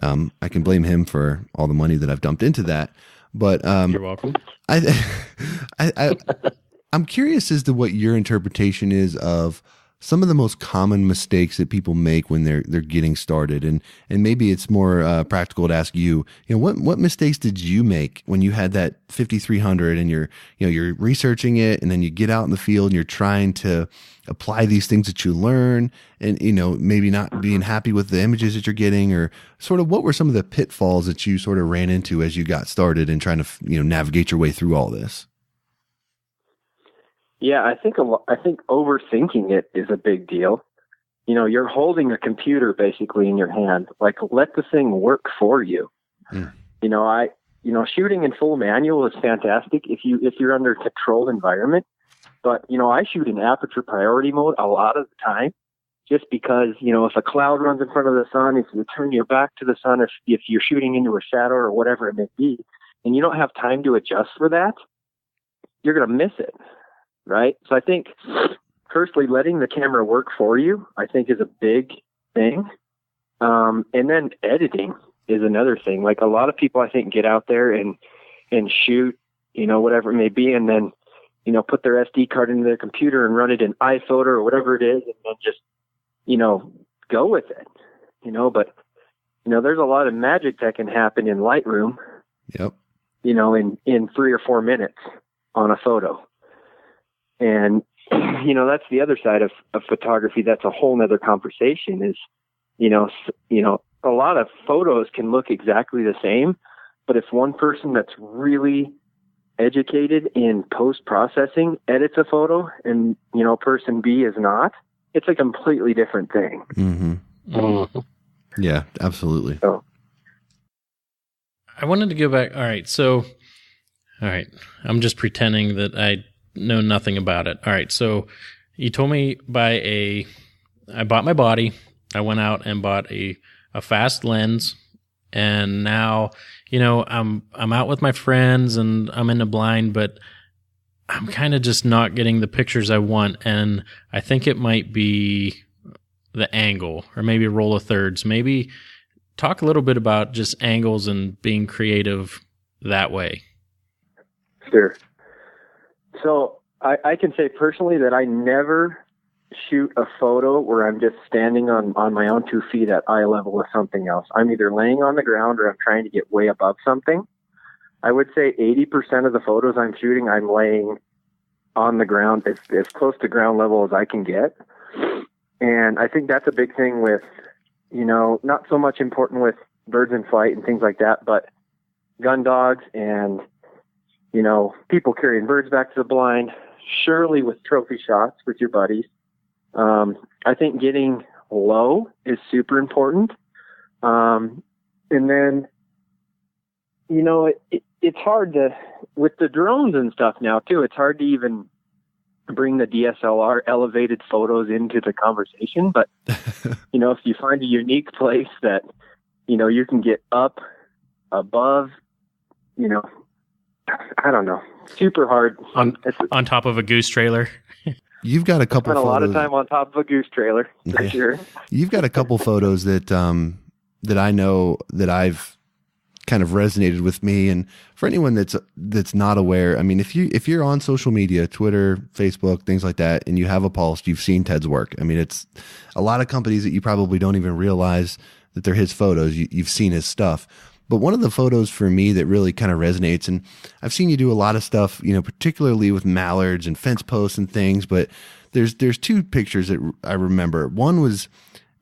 I can blame him for all the money that I've dumped into that. But you're welcome. I'm curious as to what your interpretation is of some of the most common mistakes that people make when they're getting started, and maybe it's more practical to ask you, what mistakes did you make when you had that 5300 and you're researching it, and then you get out in the field and you're trying to apply these things that you learn, and maybe not being happy with the images that you're getting, or sort of what were some of the pitfalls that you sort of ran into as you got started and trying to navigate your way through all this? Yeah, I think overthinking it is a big deal. You're holding a computer basically in your hand. Like, let the thing work for you. Mm. Shooting in full manual is fantastic if you're under a controlled environment. But I shoot in aperture priority mode a lot of the time, just because if a cloud runs in front of the sun, if you turn your back to the sun, if you're shooting into a shadow or whatever it may be, and you don't have time to adjust for that, you're gonna miss it. Right. So I think, firstly, letting the camera work for you, I think, is a big thing. And then editing is another thing. Like, a lot of people, I think, get out there and shoot, whatever it may be, and then, put their SD card into their computer and run it in iPhoto or whatever it is, and then just, go with it. But, there's a lot of magic that can happen in Lightroom. Yep. In 3 or 4 minutes on a photo. And, that's the other side of photography. That's a whole nother conversation is, a lot of photos can look exactly the same, but if one person that's really educated in post-processing edits a photo and, person B is not, it's a completely different thing. Mm-hmm. Mm-hmm. Yeah, absolutely. So, I wanted to go back. All right. I'm just pretending that I know nothing about it. All right. So you told me I bought my body. I went out and bought a fast lens, and now, I'm out with my friends and I'm in the blind, but I'm kind of just not getting the pictures I want, and I think it might be the angle, or maybe roll of thirds. Maybe talk a little bit about just angles and being creative that way. Sure. So I can say personally that I never shoot a photo where I'm just standing on my own 2 feet at eye level with something else. I'm either laying on the ground or I'm trying to get way above something. I would say 80% of the photos I'm shooting, I'm laying on the ground as close to ground level as I can get. And I think that's a big thing with, not so much important with birds in flight and things like that, but gun dogs and, people carrying birds back to the blind, surely with trophy shots with your buddies. I think getting low is super important. And then, it's hard to, with the drones and stuff now too, it's hard to even bring the DSLR elevated photos into the conversation. But, if you find a unique place that, you can get up above, I don't know, super hard. On top of a goose trailer. You've got a couple photos. A lot of time on top of a goose trailer, for sure. You've got a couple photos that that I know that I've kind of resonated with me. And for anyone that's not aware, I mean, if you're on social media, Twitter, Facebook, things like that, and you have a pulse, you've seen Ted's work. I mean, it's a lot of companies that you probably don't even realize that they're his photos. You've seen his stuff. But one of the photos for me that really kind of resonates, and I've seen you do a lot of stuff, particularly with mallards and fence posts and things, but there's 2 pictures that I remember. One was,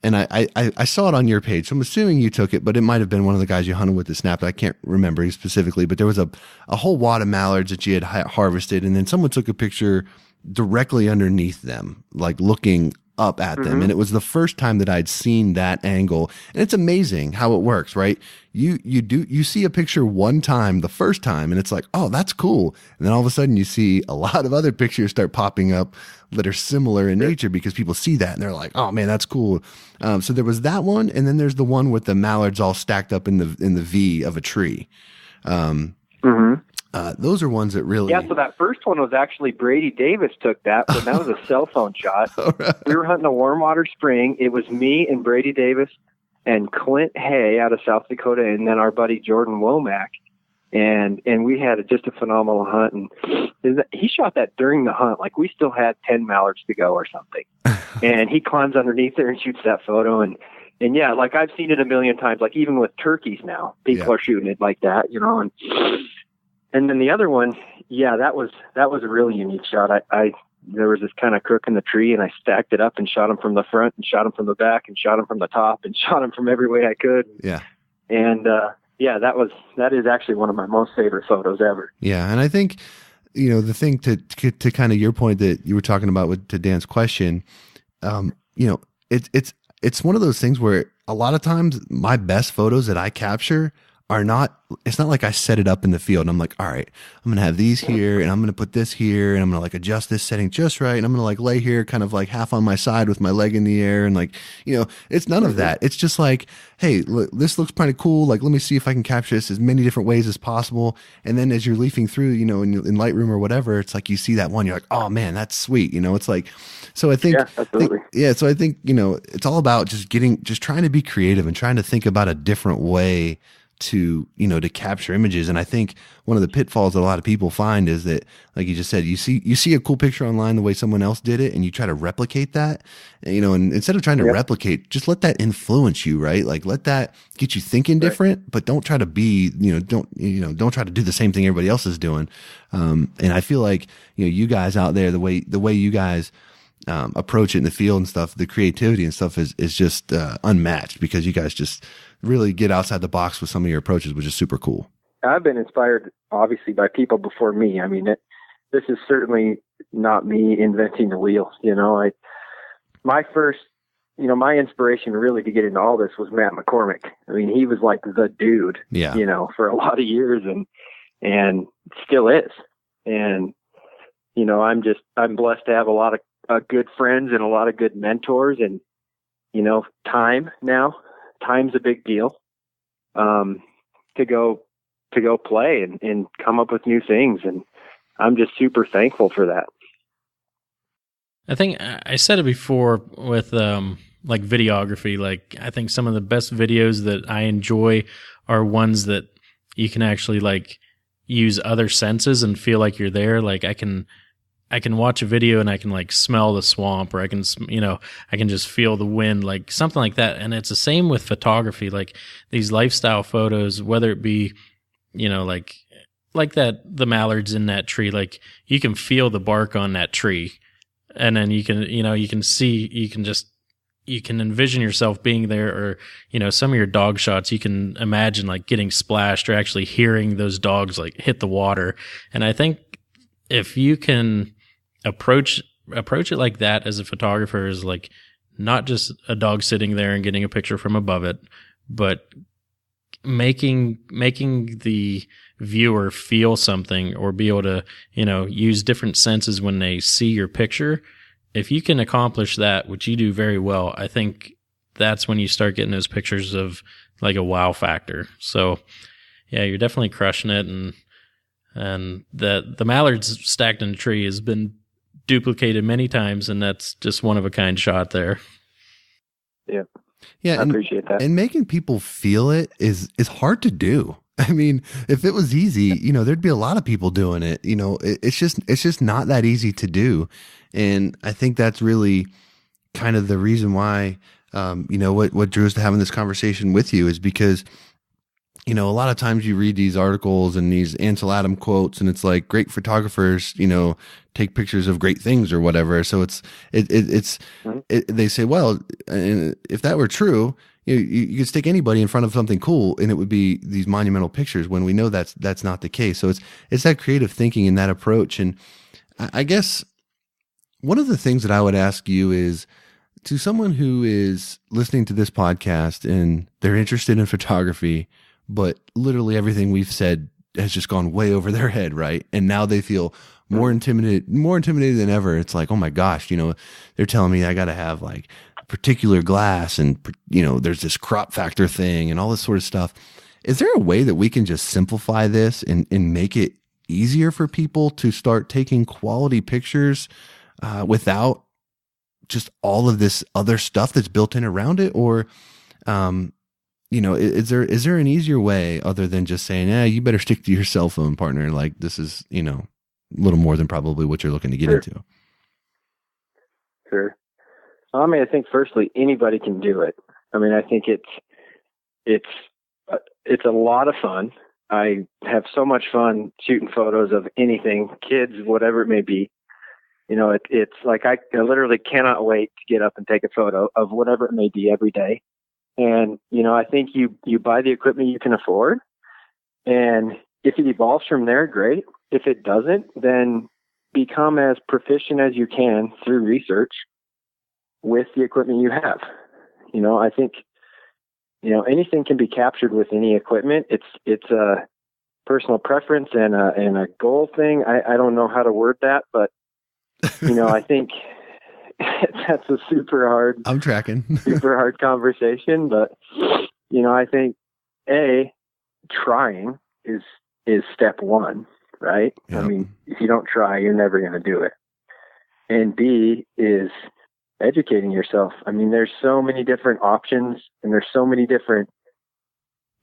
and I saw it on your page, so I'm assuming you took it, but it might have been one of the guys you hunted with that snapped. I can't remember specifically, but there was a whole wad of mallards that you had harvested, and then someone took a picture directly underneath them, like looking up at them. And it was the first time that I'd seen that angle. And it's amazing how it works, right? You see a picture one time, the first time, and it's like, oh, that's cool. And then all of a sudden you see a lot of other pictures start popping up that are similar in nature because people see that and they're like, oh man, that's cool. So there was that one. And then there's the one with the mallards all stacked up in the V of a tree. Those are ones that really... Yeah, so that first one was actually Brady Davis took that, but that was a cell phone shot. Right. We were hunting a warm water spring. It was me and Brady Davis and Clint Hay out of South Dakota, and then our buddy Jordan Womack. And we had just a phenomenal hunt. And he shot that during the hunt. Like, we still had 10 mallards to go or something. And he climbs underneath there and shoots that photo. And yeah, like, I've seen it a million times. Like, even with turkeys now, people are shooting it like that, And then the other one, that was a really unique shot. There was this kind of crook in the tree, and I stacked it up and shot him from the front and shot him from the back and shot him from the top and shot him from every way I could. Yeah. And, that is actually one of my most favorite photos ever. Yeah. And I think, the thing to kind of your point that you were talking about to Dan's question, it's one of those things where a lot of times my best photos that I capture it's not like I set it up in the field and I'm like, all right, I'm going to have these here and I'm going to put this here and I'm going to like adjust this setting just right. And I'm going to like lay here kind of like half on my side with my leg in the air. And like, it's none of that. It's just like, hey, this looks kind of cool. Like, let me see if I can capture this as many different ways as possible. And then as you're leafing through, in Lightroom or whatever, it's like, you see that one, you're like, oh man, that's sweet. It's like, so I think, so I think, it's all about just trying to be creative and trying to think about a different way to capture images. And I think one of the pitfalls that a lot of people find is that, like you just said, you see a cool picture online the way someone else did it and you try to replicate that, and instead of trying to replicate, just let that influence you, right? Like, let that get you thinking different, but don't try to be, don't try to do the same thing everybody else is doing. And I feel like, you guys out there, the way you guys approach it in the field and stuff, the creativity and stuff is just unmatched, because you guys just really get outside the box with some of your approaches, which is super cool. I've been inspired, obviously, by people before me. I mean, this is certainly not me inventing the wheel. My first, my inspiration really to get into all this was Matt McCormick. I mean, he was like the dude, for a lot of years and still is. And, I'm blessed to have a lot of good friends and a lot of good mentors, and, time's a big deal, to go play and come up with new things. And, I'm just super thankful for that. I think I said it before with like videography. Like, I think some of the best videos that I enjoy are ones that you can actually like use other senses and feel like you're there. Like, I can watch a video and I can like smell the swamp, or I can just feel the wind, like something like that. And it's the same with photography. Like, these lifestyle photos, whether it be, like that, the mallards in that tree, like you can feel the bark on that tree. And then you can envision yourself being there, or, some of your dog shots, you can imagine like getting splashed or actually hearing those dogs like hit the water. And I think if you can approach it like that as a photographer, is like not just a dog sitting there and getting a picture from above it, but making the viewer feel something, or be able to, use different senses when they see your picture. If you can accomplish that, which you do very well, I think that's when you start getting those pictures of like a wow factor. So yeah, you're definitely crushing it. And the mallards stacked in a tree has been duplicated many times, and that's just one of a kind shot there. Yeah, I appreciate that. And making people feel it is hard to do. I mean, if it was easy, there'd be a lot of people doing it. It's just not that easy to do. And I think that's really kind of the reason why, what drew us to having this conversation with you is because, a lot of times you read these articles and these Ansel Adam quotes, and it's like great photographers, take pictures of great things or whatever. So they say, well, if that were true, you could stick anybody in front of something cool and it would be these monumental pictures, when we know that's not the case. So it's that creative thinking and that approach. And I guess one of the things that I would ask you is, to someone who is listening to this podcast and they're interested in photography, but literally everything we've said has just gone way over their head, right? And now they feel more intimidated than ever. It's like, oh my gosh, they're telling me I got to have like particular glass, and there's this crop factor thing and all this sort of stuff. Is there a way that we can just simplify this and make it easier for people to start taking quality pictures without just all of this other stuff that's built in around it? Or is there an easier way other than just saying, you better stick to your cell phone, partner? Like, this is, a little more than probably what you're looking to get into. Sure. I mean, I think firstly, anybody can do it. I mean, I think it's a lot of fun. I have so much fun shooting photos of anything, kids, whatever it may be. It's like I literally cannot wait to get up and take a photo of whatever it may be every day. And, I think you buy the equipment you can afford. And if it evolves from there, great. If it doesn't, then become as proficient as you can through research with the equipment you have. I think, anything can be captured with any equipment. It's a personal preference and a goal thing. I don't know how to word that, but, I think that's a super hard conversation. But, I think trying is step one, right? Yep. I mean, if you don't try, you're never going to do it. And B is educating yourself. I mean, there's so many different options, and there's so many different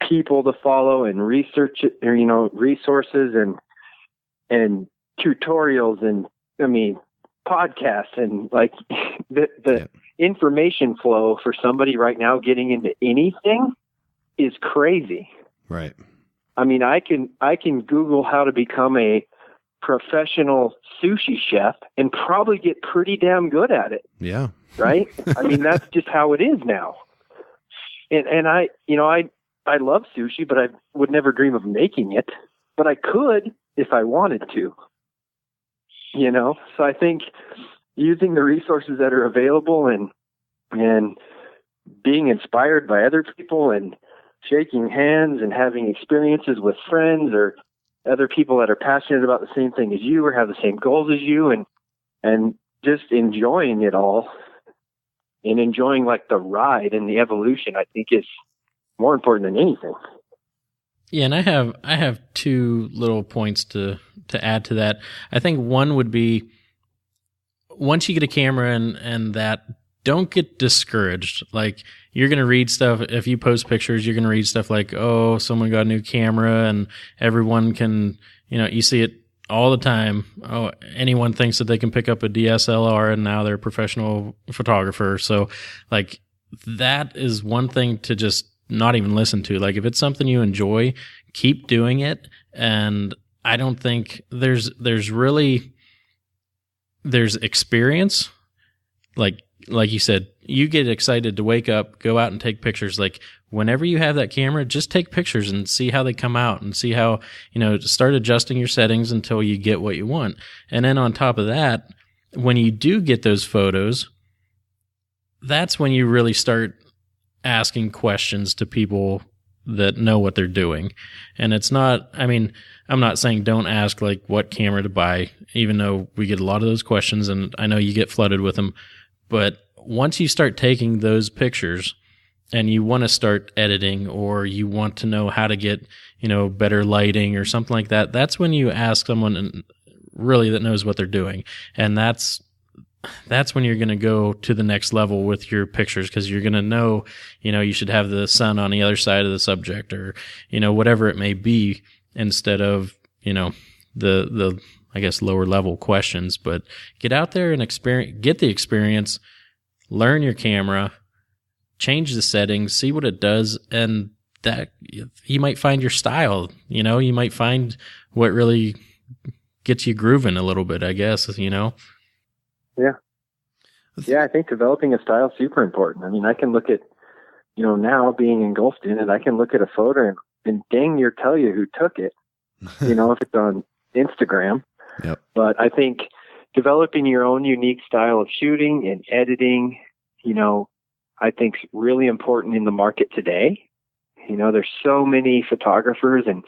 people to follow and research, resources and tutorials, and I mean, podcasts, and like the information flow for somebody right now getting into anything is crazy. Right. I mean, I can Google how to become a professional sushi chef and probably get pretty damn good at it. Yeah. Right? I mean, that's just how it is now. And I love sushi, but I would never dream of making it, but I could if I wanted to. So I think using the resources that are available and being inspired by other people and shaking hands and having experiences with friends or other people that are passionate about the same thing as you or have the same goals as you, and just enjoying it all and enjoying like the ride and the evolution, I think is more important than anything. Yeah, and I have two little points to add to that. I think one would be, once you get a camera and that, don't get discouraged. Like, you're going to read stuff. If you post pictures, you're going to read stuff like, oh, someone got a new camera, and everyone can, you see it all the time. Oh, anyone thinks that they can pick up a DSLR and now they're a professional photographer. So like, that is one thing to just not even listen to. Like, if it's something you enjoy, keep doing it. And I don't think there's experience. Like you said, you get excited to wake up, go out and take pictures. Like, whenever you have that camera, just take pictures and see how they come out, and see how, start adjusting your settings until you get what you want. And then on top of that, when you do get those photos, that's when you really start asking questions to people that know what they're doing. And it's not, I'm not saying don't ask like what camera to buy, even though we get a lot of those questions and I know you get flooded with them. But once you start taking those pictures and you want to start editing, or you want to know how to get, better lighting or something like that, that's when you ask someone really that knows what they're doing. And that's when you're going to go to the next level with your pictures, because you're going to know, you should have the sun on the other side of the subject, or, whatever it may be, instead of, the I guess lower level questions. But get out there and get the experience, learn your camera, change the settings, see what it does, and that you might find your style. You might find what really gets you grooving a little bit, I guess, Yeah. Yeah, I think developing a style is super important. I can look at, now being engulfed in it, I can look at a photo and dang near tell you who took it, if it's on Instagram. Yep. But I think developing your own unique style of shooting and editing, I think is really important in the market today. There's so many photographers and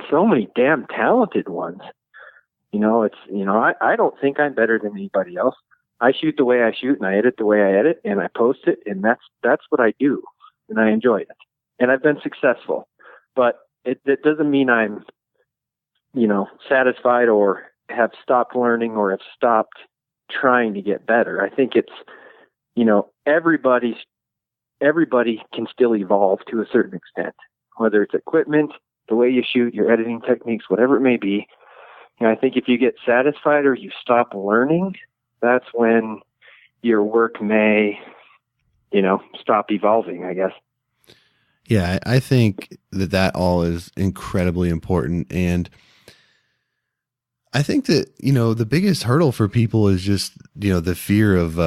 so many damn talented ones. I don't think I'm better than anybody else. I shoot the way I shoot, and I edit the way I edit, and I post it, and that's what I do, and I enjoy it. And I've been successful. But it doesn't mean I'm, satisfied or have stopped learning or have stopped trying to get better. I think it's, everybody can still evolve to a certain extent, whether it's equipment, the way you shoot, your editing techniques, whatever it may be. I think if you get satisfied or you stop learning, that's when your work may, stop evolving, I guess. Yeah, I think that all is incredibly important. And I think that, the biggest hurdle for people is just, the fear of,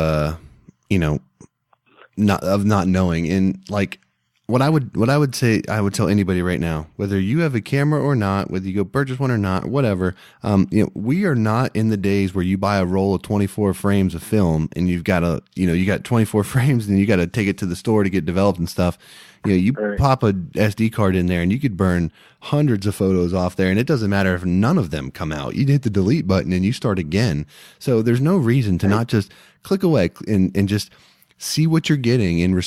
not knowing. And like, what I would say, I would tell anybody right now, whether you have a camera or not, whether you go purchase one or not, whatever, we are not in the days where you buy a roll of 24 frames of film and you've got you got 24 frames and you got to take it to the store to get developed and stuff. You Right. pop a SD card in there and you could burn hundreds of photos off there, and it doesn't matter if none of them come out. You hit the delete button and you start again. So there's no reason to not just click away and just see what you're getting and,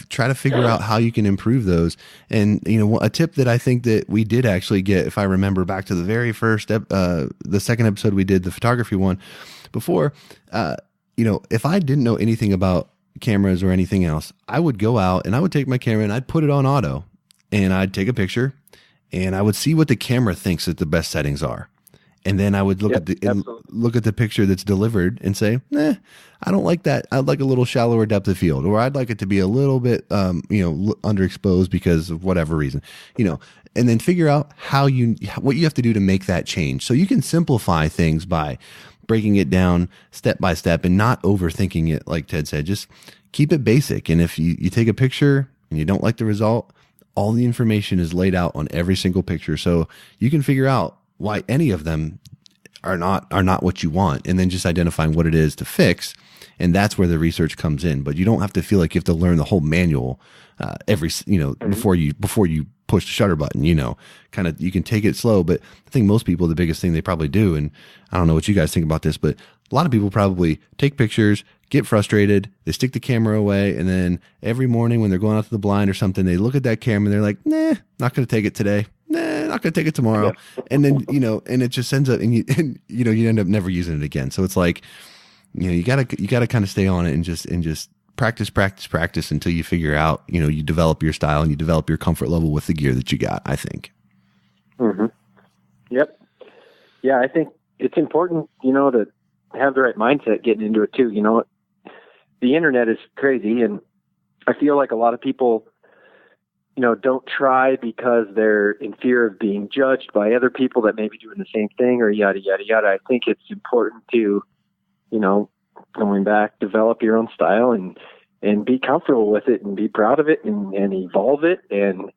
try to figure out how you can improve those. And, a tip that I think that we did actually get, if I remember back to the very first, the second episode we did, the photography one before, if I didn't know anything about cameras or anything else, I would go out and I would take my camera and I'd put it on auto and I'd take a picture and I would see what the camera thinks that the best settings are. And then I would look at the picture that's delivered and say, I don't like that. I'd like a little shallower depth of field, or I'd like it to be a little bit, underexposed because of whatever reason, and then figure out what you have to do to make that change. So you can simplify things by breaking it down step by step and not overthinking it. Like Ted said, just keep it basic. And if you take a picture and you don't like the result, all the information is laid out on every single picture. So you can figure out why any of them are not what you want, and then just identifying what it is to fix. And that's where the research comes in. But you don't have to feel like you have to learn the whole manual before you push the shutter button. Kind of, you can take it slow. But I think most people, the biggest thing they probably do, and I don't know what you guys think about this, but a lot of people probably take pictures, get frustrated, they stick the camera away, and then every morning when they're going out to the blind or something, they look at that camera and they're like, not going to take it today. not going to take it tomorrow. Yeah. And then, and it just ends up, and you end up never using it again. So it's like, you gotta kind of stay on it and just practice until you figure out, you develop your style and you develop your comfort level with the gear that you got, I think. Mm-hmm. Yep. Yeah. I think it's important, to have the right mindset getting into it too. The internet is crazy, and I feel like a lot of people, don't try because they're in fear of being judged by other people that may be doing the same thing or yada, yada, yada. I think it's important to, going back, develop your own style and be comfortable with it and be proud of it and evolve it and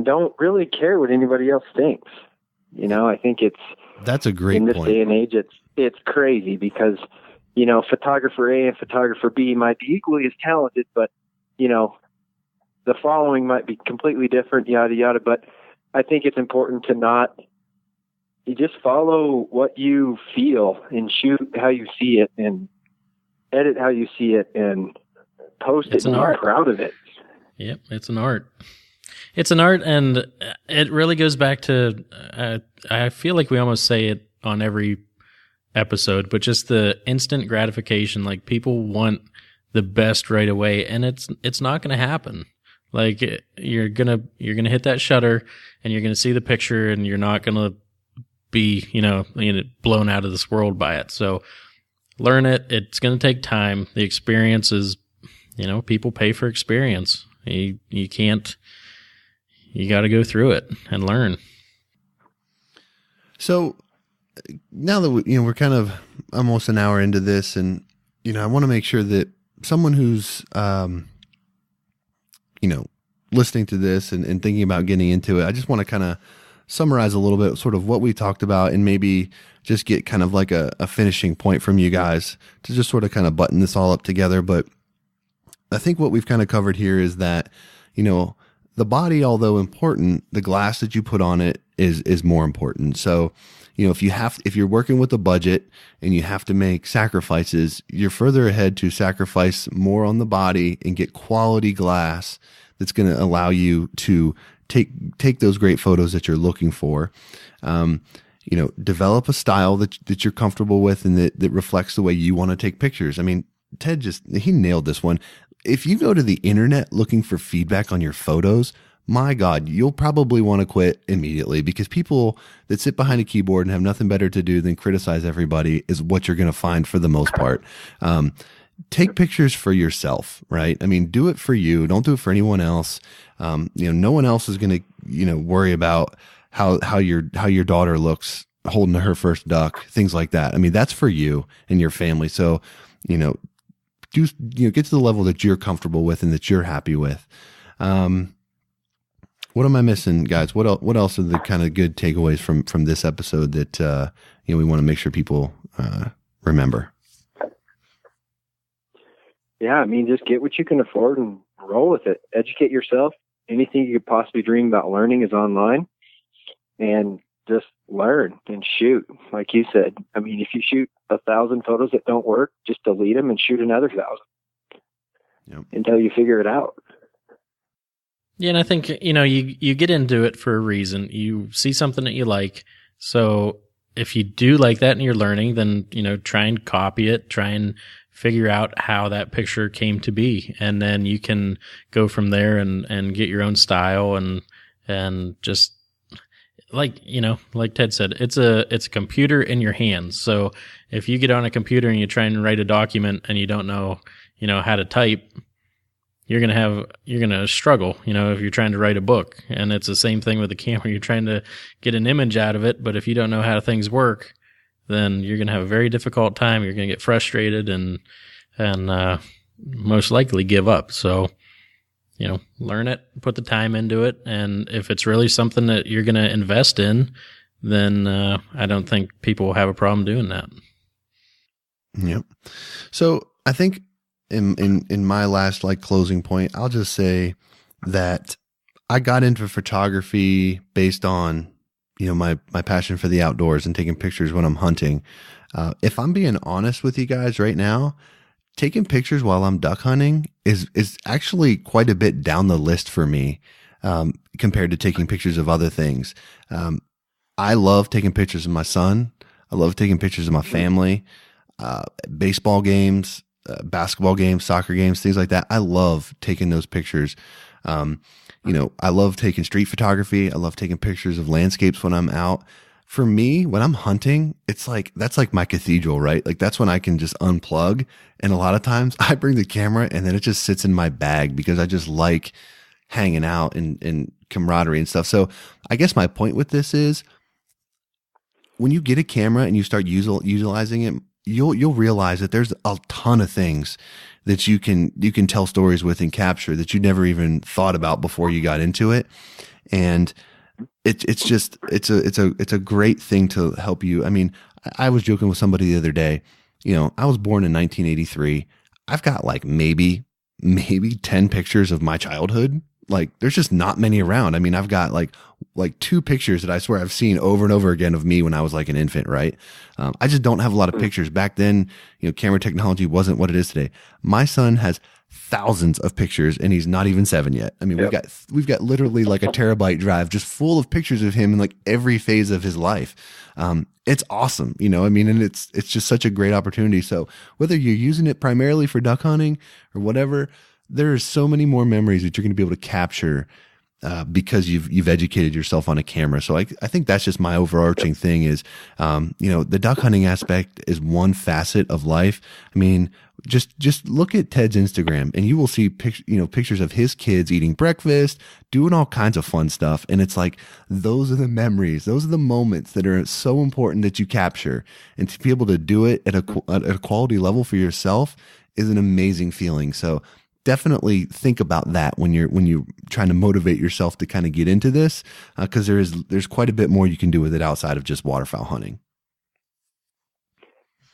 don't really care what anybody else thinks. I think that's a great point. In this point. Day and age, it's crazy because, photographer A and photographer B might be equally as talented, but, the following might be completely different, yada, yada. But I think it's important to you just follow what you feel and shoot how you see it and edit how you see it and post it and be proud of it. Yep, it's an art. It's an art, and it really goes back to, I feel like we almost say it on every episode, but just the instant gratification. Like, people want the best right away, and it's not going to happen. Like, you're gonna hit that shutter, and you're gonna see the picture, and you're not gonna be, blown out of this world by it. So learn it. It's gonna take time. The experience is, people pay for experience. You can't. You got to go through it and learn. So now that we're kind of almost an hour into this, and I want to make sure that someone who's listening to this and thinking about getting into it, I just want to kind of summarize a little bit sort of what we talked about and maybe just get kind of like a finishing point from you guys to just sort of kind of button this all up together. But I think what we've kind of covered here is that, the body, although important, the glass that you put on it is more important. So, if you're working with a budget and you have to make sacrifices, you're further ahead to sacrifice more on the body and get quality glass that's going to allow you to take those great photos that you're looking for. Develop a style that you're comfortable with and that reflects the way you want to take pictures. I mean, Ted he nailed this one. If you go to the internet looking for feedback on your photos, my God, you'll probably want to quit immediately, because people that sit behind a keyboard and have nothing better to do than criticize everybody is what you're going to find for the most part. Take pictures for yourself, right? I mean, do it for you. Don't do it for anyone else. No one else is going to, worry about how your daughter looks holding her first duck, things like that. I mean, that's for you and your family. So, get to the level that you're comfortable with and that you're happy with. What am I missing, guys? What else are the kind of good takeaways from this episode that we want to make sure people remember? Yeah, I mean, just get what you can afford and roll with it. Educate yourself. Anything you could possibly dream about learning is online, and just learn and shoot. Like you said, I mean, if you shoot 1,000 photos that don't work, just delete them and shoot another 1,000 until you figure it out. Yeah, and I think, you get into it for a reason. You see something that you like. So if you do like that and you're learning, then, try and copy it, try and figure out how that picture came to be. And then you can go from there and get your own style and just like Ted said, it's a computer in your hands. So if you get on a computer and you try and write a document and you don't know, how to type, you're going to struggle, if you're trying to write a book. And it's the same thing with the camera. You're trying to get an image out of it, but if you don't know how things work, then you're going to have a very difficult time. You're going to get frustrated and most likely give up. So, learn it, put the time into it. And if it's really something that you're going to invest in, then I don't think people will have a problem doing that. Yep. So I think in my last closing point, I'll just say that I got into photography based on, my passion for the outdoors and taking pictures when I'm hunting. If I'm being honest with you guys right now, taking pictures while I'm duck hunting is actually quite a bit down the list for me. compared to taking pictures of other things. I love taking pictures of my son. I love taking pictures of my family, baseball games, basketball games, soccer games, things like that. I love taking those pictures. I love taking street photography. I love taking pictures of landscapes when I'm out. For me, when I'm hunting, it's like, that's like my cathedral, right? Like that's when I can just unplug. And a lot of times I bring the camera and then it just sits in my bag because I just like hanging out and camaraderie and stuff. So I guess my point with this is when you get a camera and you start utilizing it, you'll realize that there's a ton of things that you can tell stories with and capture that you never even thought about before you got into it. And it's a great thing to help you. I mean, I was joking with somebody the other day, I was born in 1983. I've got like maybe 10 pictures of my childhood. Like there's just not many around. I mean, I've got like 2 pictures that I swear I've seen over and over again of me when I was like an infant, right? I just don't have a lot of pictures. Back then, camera technology wasn't what it is today. My son has thousands of pictures and he's not even 7 yet. I mean, we've got literally like a terabyte drive just full of pictures of him in like every phase of his life. It's awesome, and it's just such a great opportunity. So whether you're using it primarily for duck hunting or whatever, there are so many more memories that you're going to be able to capture because you've educated yourself on a camera. So I think that's just my overarching thing is, the duck hunting aspect is one facet of life. I mean, just look at Ted's Instagram and you will see pictures of his kids eating breakfast, doing all kinds of fun stuff. And it's like, those are the memories. Those are the moments that are so important that you capture, and to be able to do it at a quality level for yourself is an amazing feeling. So definitely think about that when you're trying to motivate yourself to kind of get into this, because there's quite a bit more you can do with it outside of just waterfowl hunting.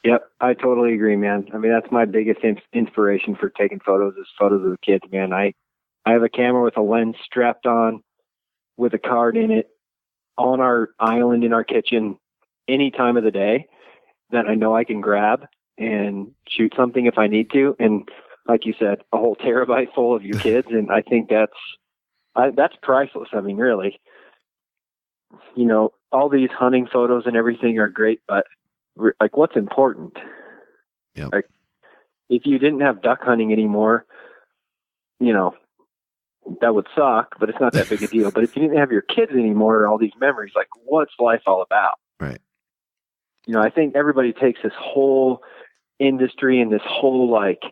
Yep, I totally agree, man. I mean, that's my biggest inspiration for taking photos is photos of the kids, man. I have a camera with a lens strapped on with a card in it on our island in our kitchen any time of the day that I know I can grab and shoot something if I need to. And like you said, a whole terabyte full of your kids. And I think that's priceless. I mean, really, all these hunting photos and everything are great, but like what's important? Yep. Like if you didn't have duck hunting anymore, that would suck, but it's not that big a deal. But if you didn't have your kids anymore, all these memories, like what's life all about? Right. I think everybody takes this whole industry and this whole like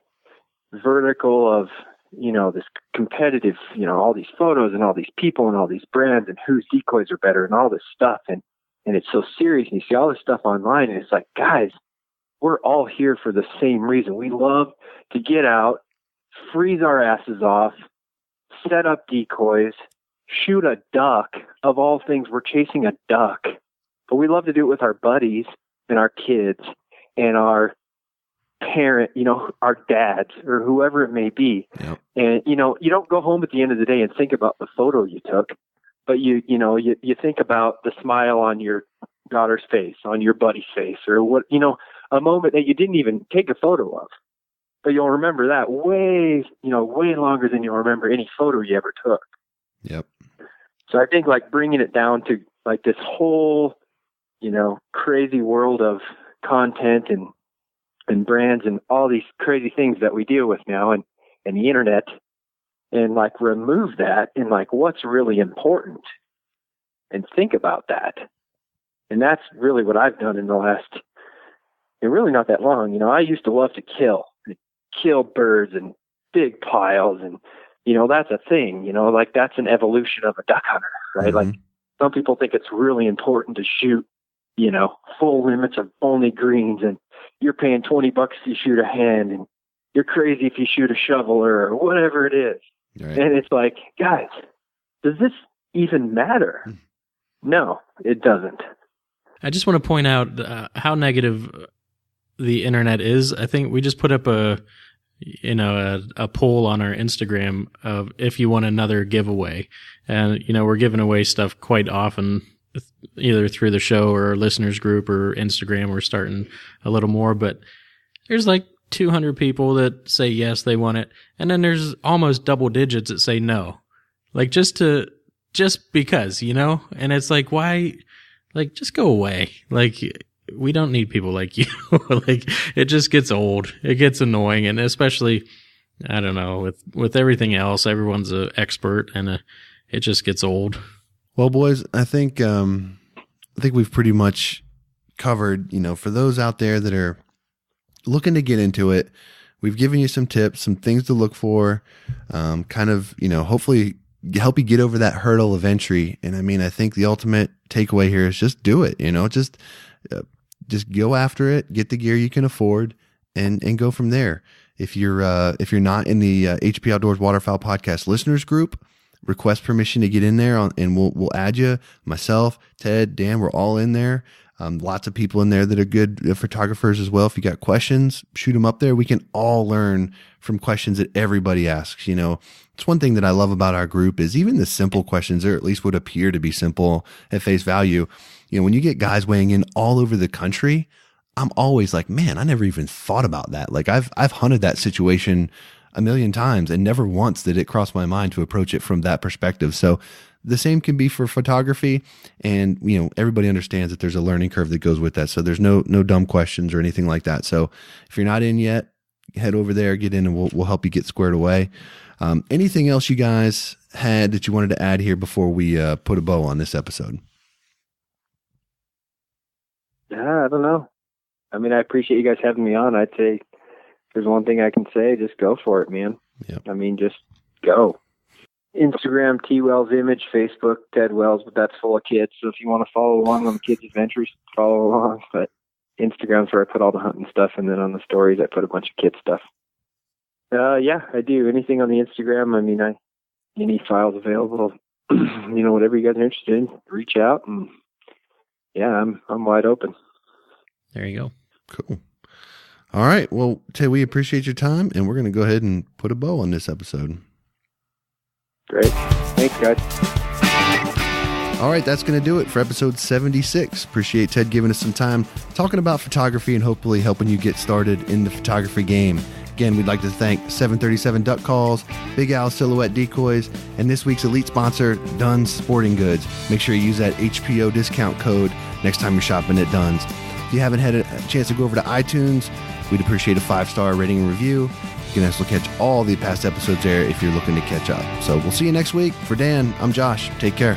vertical of, this competitive, all these photos and all these people and all these brands and whose decoys are better and all this stuff. And it's so serious. And you see all this stuff online and it's like, guys, we're all here for the same reason. We love to get out, freeze our asses off, set up decoys, shoot a duck. Of all things, we're chasing a duck, but we love to do it with our buddies and our kids and our parent, our dads or whoever it may be. Yep. And, you don't go home at the end of the day and think about the photo you took, but you think about the smile on your daughter's face, on your buddy's face, or what, a moment that you didn't even take a photo of, but you'll remember that way longer than you'll remember any photo you ever took. Yep. So I think like bringing it down to like this whole, crazy world of content and brands and all these crazy things that we deal with now and the internet, and like remove that and like what's really important and think about that. And that's really what I've done in the last, and really not that long. I used to love to kill birds and big piles and, that's a thing, like that's an evolution of a duck hunter, right? Mm-hmm. Like some people think it's really important to shoot, full limits of only greens, and you're paying $20 if you shoot a hand, and you're crazy if you shoot a shoveler or whatever it is. Right. And it's like, guys, does this even matter? No, it doesn't. I just want to point out how negative the internet is. I think we just put up a poll on our Instagram of if you want another giveaway. And, we're giving away stuff quite often, either through the show or our listeners group or Instagram. We're starting a little more, but there's like 200 people that say yes, they want it. And then there's almost double digits that say no. like just because, and it's like, why, like, just go away. Like, we don't need people like you. Like, it just gets old. It gets annoying. And especially, I don't know, with everything else, everyone's an expert, and it just gets old. Well, boys, I think we've pretty much covered, for those out there that are looking to get into it, we've given you some tips, some things to look for, kind of, hopefully help you get over that hurdle of entry. And I mean, I think the ultimate takeaway here is just do it, just go after it, get the gear you can afford, and go from there. If you're not in the HP Outdoors Waterfowl Podcast listeners group, request permission to get in there and we'll add you. Myself, Ted, Dan, we're all in there. Lots of people in there that are good photographers as well. If you got questions, shoot them up there. We can all learn from questions that everybody asks. It's one thing that I love about our group is even the simple questions, or at least would appear to be simple at face value. When you get guys weighing in all over the country, I'm always like, man, I never even thought about that. Like I've hunted that situation a million times and never once did it cross my mind to approach it from that perspective. So the same can be for photography, and everybody understands that there's a learning curve that goes with that. So there's no dumb questions or anything like that. So if you're not in yet, head over there, get in, and we'll help you get squared away. Anything else you guys had that you wanted to add here before we put a bow on this episode? I don't know. I mean, I appreciate you guys having me on. I'd say if there's one thing I can say, just go for it, man. Yep. I mean, just go. Instagram, T Wells Image, Facebook, Ted Wells, but that's full of kids. So if you want to follow along on the kids' adventures, follow along. But Instagram's where I put all the hunting stuff, and then on the stories, I put a bunch of kids stuff. Yeah, I do. Anything on the Instagram, I mean, any files available, whatever you guys are interested in, reach out, and yeah, I'm wide open. There you go. Cool. All right. Well, Ted, we appreciate your time, and we're going to go ahead and put a bow on this episode. Great. Thanks, guys. All right, that's going to do it for episode 76. Appreciate Ted giving us some time talking about photography and hopefully helping you get started in the photography game. Again, we'd like to thank 737 Duck Calls, Big Al Silhouette Decoys, and this week's elite sponsor, Dunn's Sporting Goods. Make sure you use that HPO discount code next time you're shopping at Dunn's. If you haven't had a chance to go over to iTunes, we'd appreciate a 5-star rating and review. You can also catch all the past episodes there if you're looking to catch up. So we'll see you next week. For Dan, I'm Josh. Take care.